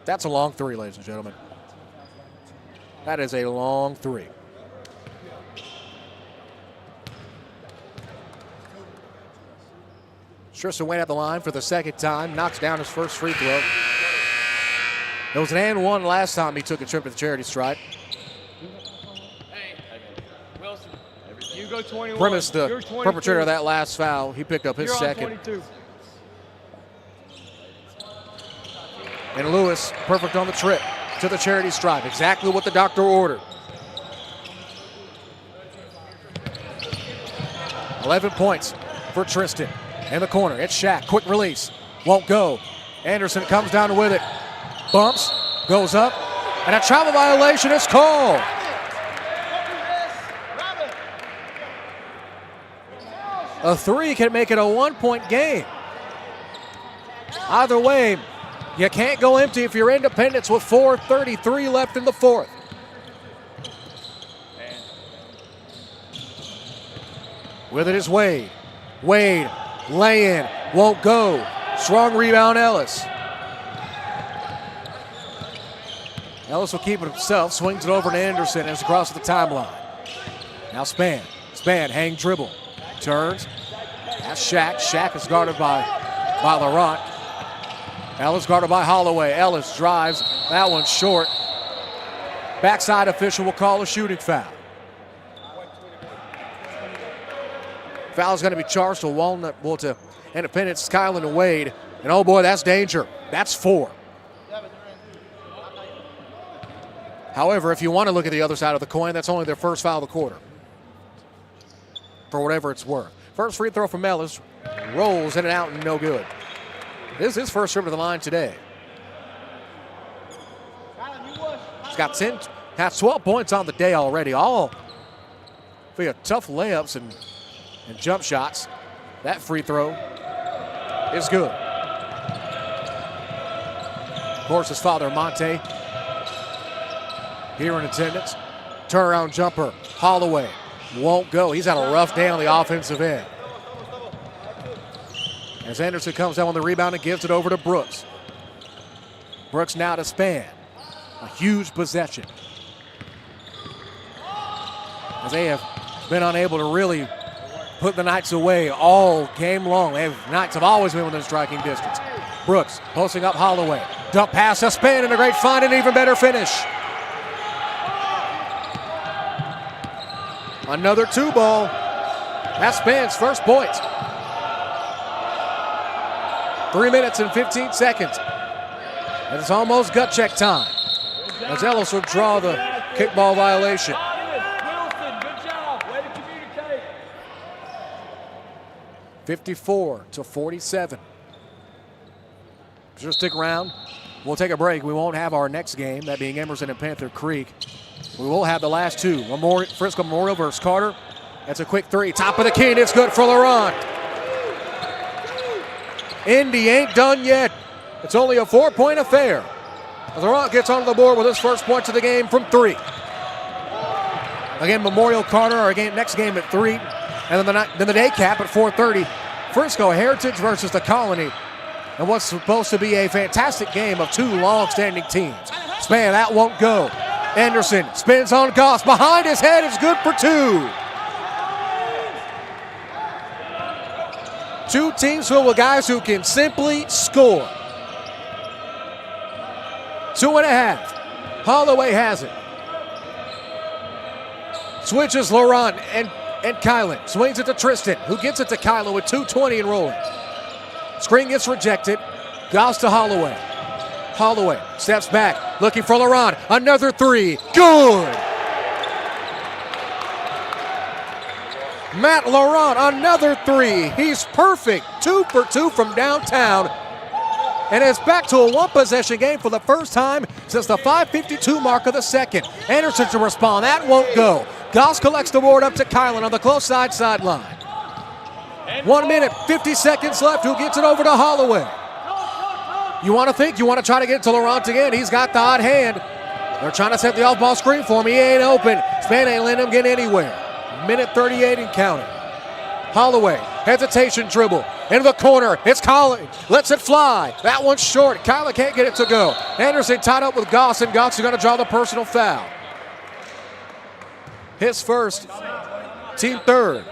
That's a long three, ladies and gentlemen. That is a long three. Tristan went at the line for the second time, knocks down his first free throw. It was an and one last time he took a trip to the charity stripe. Hey, Wilson, you go 21. Primus, the perpetrator of that last foul, he picked up his second. 22. And Lewis, perfect on the trip to the charity stripe. Exactly what the doctor ordered. 11 points for Tristan. In the corner, it's Shaq. Quick release. Won't go. Anderson comes down with it. Bumps, goes up, and a travel violation is called. A three can make it a 1-point game. Either way, you can't go empty if you're Independence with 4:33 left in the fourth. With it is Wade. Wade, lay in, won't go. Strong rebound, Ellis. Ellis will keep it himself, swings it over to Anderson and it's across the timeline. Now Span. Span, hang dribble. Turns. That's Shaq. Shaq is guarded by Laurent. Ellis guarded by Holloway. Ellis drives. That one's short. Backside official will call a shooting foul. Foul is going to be charged to Walnut, to Independence, Kylan and Wade. And oh boy, that's danger. That's 4. However, if you want to look at the other side of the coin, that's only their first foul of the quarter. For whatever it's worth. First free throw from Ellis. Rolls in and out and no good. This is his first trip to the line today. He's got 12 points on the day already. All via tough layups and jump shots. That free throw is good. Of course, his father, Monte, here in attendance. Turnaround jumper, Holloway won't go. He's had a rough day on the offensive end. As Anderson comes down on the rebound and gives it over to Brooks. Brooks now to Span. A huge possession. As they have been unable to really put the Knights away all game long. Knights have always been within striking distance. Brooks posting up Holloway. Dump pass to Span and a great find and even better finish. Another 2-ball. That's Span's first point. 3 minutes and 15 seconds. And it's almost gut check time. As Ellis will draw the kickball violation. Wilson, good job. Way to communicate. 54-47. Just stick around. We'll take a break. We won't have our next game, that being Emerson and Panther Creek. We will have the last two. Frisco Memorial versus Carter. That's a quick three. Top of the key, and it's good for Laurent. Indy ain't done yet. It's only a 4-point affair. As Laurent gets onto the board with his first points of the game from 3. Again, Memorial Carter, our next game at 3. And then the day cap at 4:30. Frisco Heritage versus the Colony. And what's supposed to be a fantastic game of two long-standing teams. Span, that won't go. Anderson spins on Goss. Behind his head, it's good for 2. Two teams filled with guys who can simply score. 2.5. Holloway has it. Switches Laurent and Kylan. Swings it to Tristan, who gets it to Kylan with 2:20 and rolling. Screen gets rejected. Goss to Holloway. Holloway steps back, looking for Laurent. Another 3. Good! Matt Laurent, another 3. He's perfect. 2 for 2 from downtown. And it's back to a one-possession game for the first time since the 5:52 mark of the second. Anderson to respond. That won't go. Goss collects the board up to Kylan on the close sideline. 1 minute, 50 seconds left. Who gets it over to Holloway? You want to try to get it to Laurent again. He's got the hot hand. They're trying to set the off-ball screen for him. He ain't open. Span ain't letting him get anywhere. Minute 38 and counting. Holloway, hesitation dribble. Into the corner. It's Collins. Lets it fly. That one's short. Kyler can't get it to go. Anderson tied up with Goss, and Goss is going to draw the personal foul. His first, team third.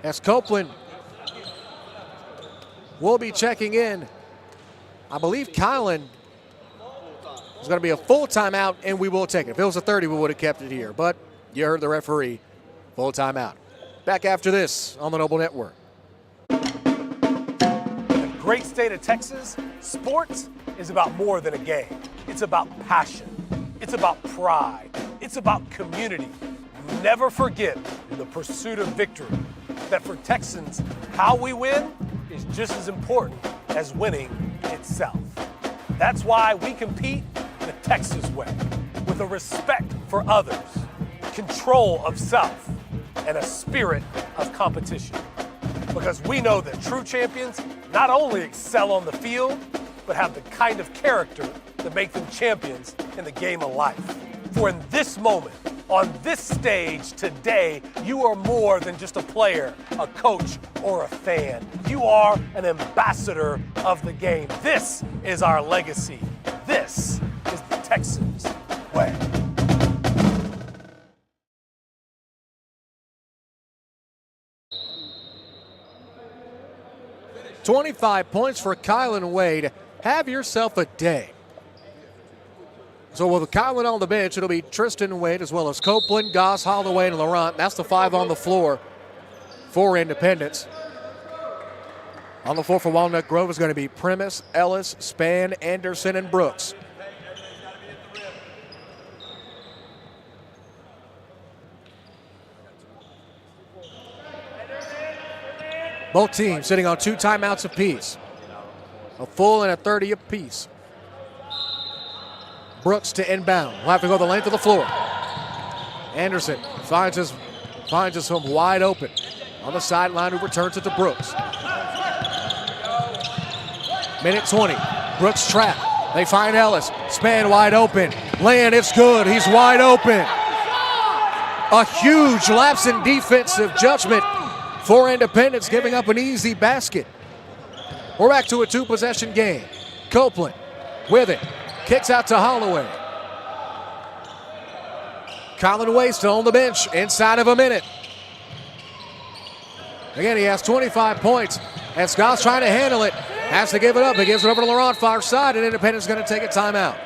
As Copeland will be checking in. I believe Kylan is going to be a full timeout, and we will take it. If it was a 30, we would have kept it here. But you heard the referee. Full timeout. Back after this on the Noble Network. In the great state of Texas, sports is about more than a game. It's about passion. It's about pride. It's about community. Never forget, in the pursuit of victory, that for Texans, how we win is just as important as winning itself. That's why we compete the Texas way, with a respect for others, control of self, and a spirit of competition. Because we know that true champions not only excel on the field, but have the kind of character that make them champions in the game of life. For in this moment, on this stage today, you are more than just a player, a coach, or a fan. You are an ambassador of the game. This is our legacy. This is the Texans way. $25 points for Kylan Wade. Have yourself a day. So with Kylan on the bench, it'll be Tristan Wade as well as Copeland, Goss, Holloway, and Laurent. That's the 5 on the floor for Independence. On the floor for Walnut Grove is going to be Primus, Ellis, Span, Anderson, and Brooks. Both teams sitting on 2 timeouts apiece. A full and a 30 apiece. Brooks to inbound. We'll have to go the length of the floor. Anderson finds us home wide open. On the sideline, who returns it to Brooks. Minute 20. Brooks trapped. They find Ellis. Span wide open. Land, it's good. He's wide open. A huge lapse in defensive judgment for Independence, giving up an easy basket. We're back to a two-possession game. Copeland with it. Kicks out to Holloway. Colin Way still on the bench inside of a minute. Again, he has 25 points. And Scott's trying to handle it. Has to give it up. He gives it over to Laurent far side, and Independence is going to take a timeout.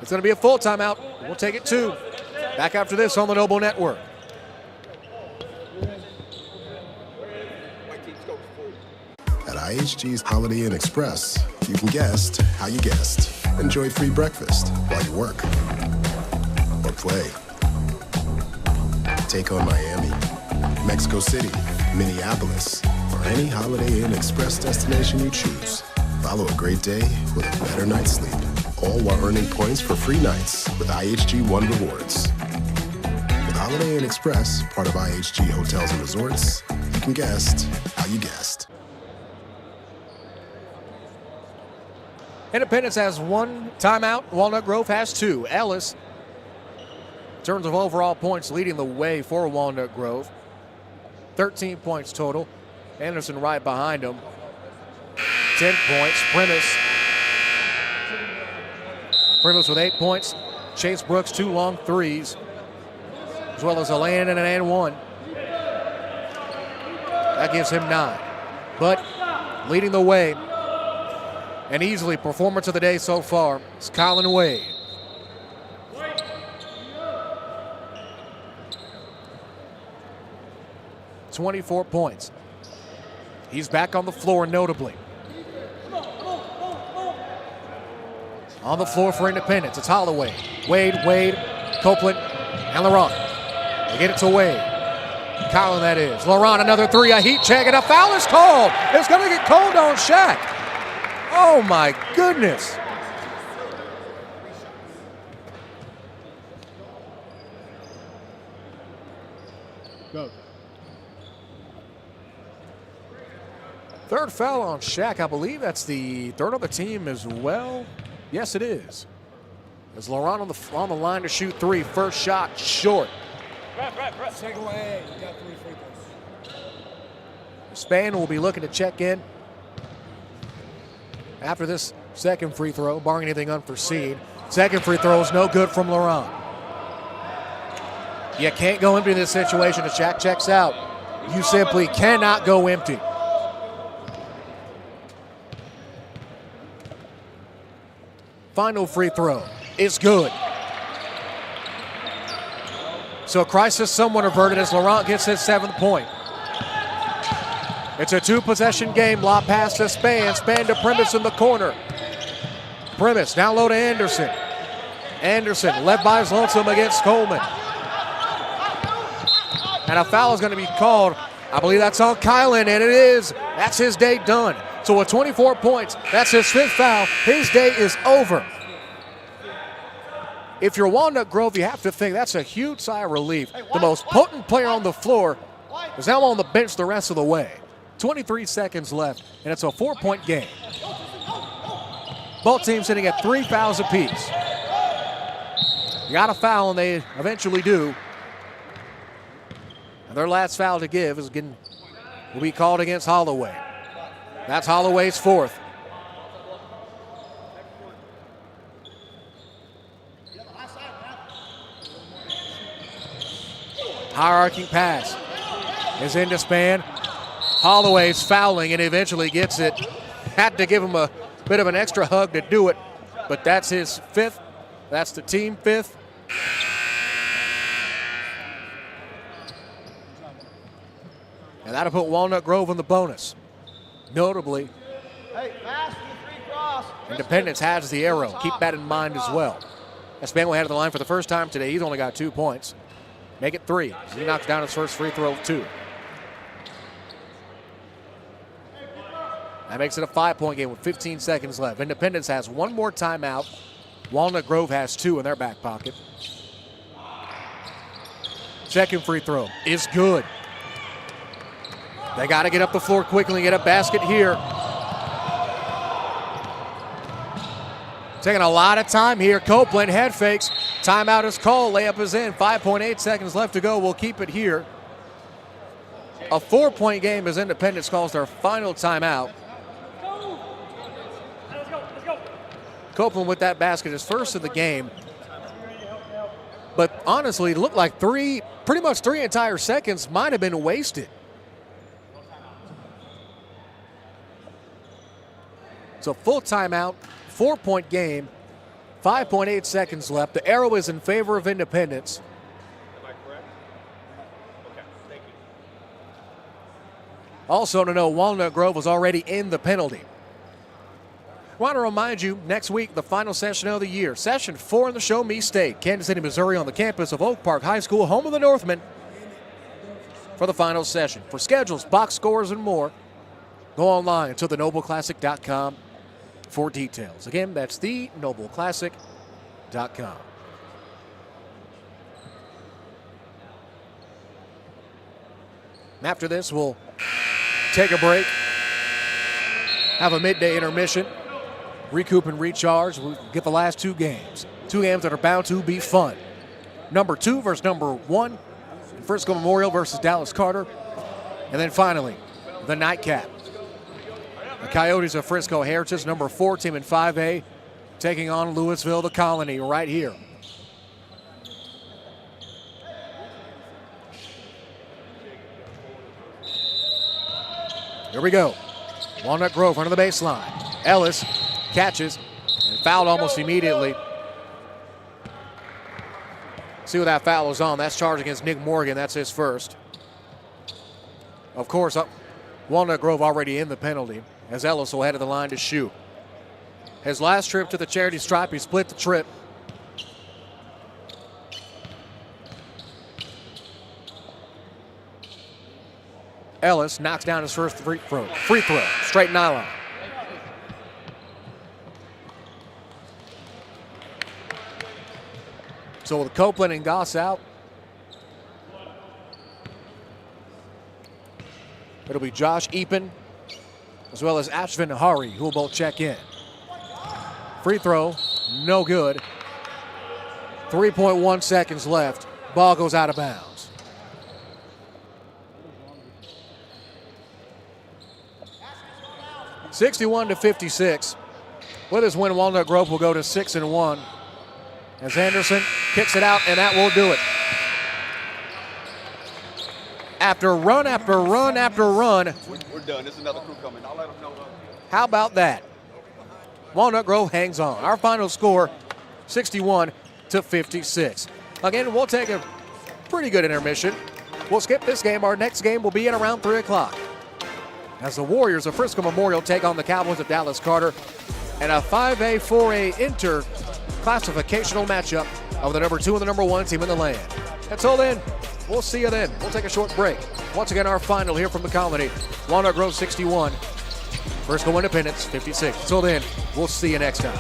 It's going to be a full timeout. We'll take it two. Back after this on the Noble Network. At IHG's Holiday Inn Express, you can guest how you guest. Enjoy free breakfast while you work or play. Take on Miami, Mexico City, Minneapolis, or any Holiday Inn Express destination you choose. Follow a great day with a better night's sleep, all while earning points for free nights with IHG One Rewards. With Holiday Inn Express, part of IHG Hotels and Resorts, you can guest how you guest. Independence has one timeout. Walnut Grove has two. Ellis, in terms of overall points, leading the way for Walnut Grove. 13 points total. Anderson right behind him. 10 points. Primus with 8 points. Chase Brooks, 2 long threes, as well as a lay-in and an and one. That gives him 9. But leading the way, and easily performance of the day so far, is Colin Wade. .24 points. He's back on the floor notably. On the floor for Independence, it's Holloway. Wade, Copeland, and Laurent. They get it to Wade. Colin, that is. Laurent, another three, a heat check, and a foul is called. It's going to get called on Shaq. Oh, my goodness. Go. Third foul on Shaq. I believe that's the third on the team as well. Yes, it is. As Laurent on the line to shoot three. First shot short. Second leg, you got 3 free throws. Span will be looking to check in after this second free throw, barring anything unforeseen. Second free throw is no good from Laurent. You can't go empty in this situation as Shaq checks out. You simply cannot go empty. Final free throw is good. So crisis somewhat averted as Laurent gets his 7th point. It's a two-possession game. Lob pass to Span. Span to Primus in the corner. Primus down low to Anderson. Anderson led by his lonesome against Coleman. And a foul is going to be called. I believe that's on Kylan, and it is. That's his day done. So with 24 points, that's his 5th foul. His day is over. If you're Walnut Grove, you have to think that's a huge sigh of relief. The most potent player on the floor is now on the bench the rest of the way. 23 seconds left, and it's a 4-point game. Both teams sitting at 3 fouls apiece. You got a foul, and they eventually do. And their last foul to give will be called against Holloway. That's Holloway's 4th. High arcing pass is into Span. Holloway's fouling and eventually gets it. Had to give him a bit of an extra hug to do it, but that's his 5th. That's the team 5th. And that'll put Walnut Grove in the bonus. Notably, Independence has the arrow. Keep that in mind as well. Span will head to the line for the first time today. He's only got 2 points. Make it 3. He knocks down his first free throw of 2. That makes it a 5-point game with 15 seconds left. Independence has one more timeout. Walnut Grove has 2 in their back pocket. Second free throw is good. They got to get up the floor quickly and get a basket here. Taking a lot of time here. Copeland head fakes. Timeout is called. Layup is in. 5.8 seconds left to go. We'll keep it here. A 4-point game as Independence calls their final timeout. Copeland with that basket, his first of the game. But honestly, it looked like pretty much three entire seconds might have been wasted. It's a full timeout, 4-point game, 5.8 seconds left. The arrow is in favor of Independence. Am I correct? Okay, thank you. Also to know, Walnut Grove was already in the penalty. I want to remind you, next week, the final session of the year. Session 4 in the Show Me State. Kansas City, Missouri on the campus of Oak Park High School, home of the Northmen, for the final session. For schedules, box scores, and more, go online to thenobleclassic.com for details. Again, that's thenobleclassic.com. After this, we'll take a break, have a midday intermission, recoup and recharge. We'll get the last two games. Two games that are bound to be fun. Number 2 versus number 1. Frisco Memorial versus Dallas Carter. And then finally, the nightcap. The Coyotes of Frisco Heritage, number 4 team in 5A, taking on Louisville, the Colony, right here. Here we go. Walnut Grove under the baseline. Ellis catches and fouled almost immediately. See what that foul was on. That's charged against Nick Morgan. That's his first. Of course, Walnut Grove already in the penalty as Ellis will head to the line to shoot. His last trip to the charity stripe, he split the trip. Ellis knocks down his first free throw. Straight nylon. So with Copeland and Goss out, it'll be Josh Eapen as well as Ashvin Hari who will both check in. Free throw, no good. 3.1 seconds left. Ball goes out of bounds. (61-56). With his win, Walnut Grove will go to 6-1. As Anderson kicks it out, and that will do it. After run after run after run. We're done. There's another crew coming. I'll let them know. How about that? Walnut Grove hangs on. Our final score, 61-56. Again, we'll take a pretty good intermission. We'll skip this game. Our next game will be at around 3 o'clock. As the Warriors of Frisco Memorial take on the Cowboys of Dallas Carter and a 5A, 4A inter-classificational matchup of the number 2 and the number 1 team in the land. Until then, we'll see you then. We'll take a short break. Once again, our final here from the Colony. Walnut Grove 61, Frisco Independence 56. Until then, we'll see you next time.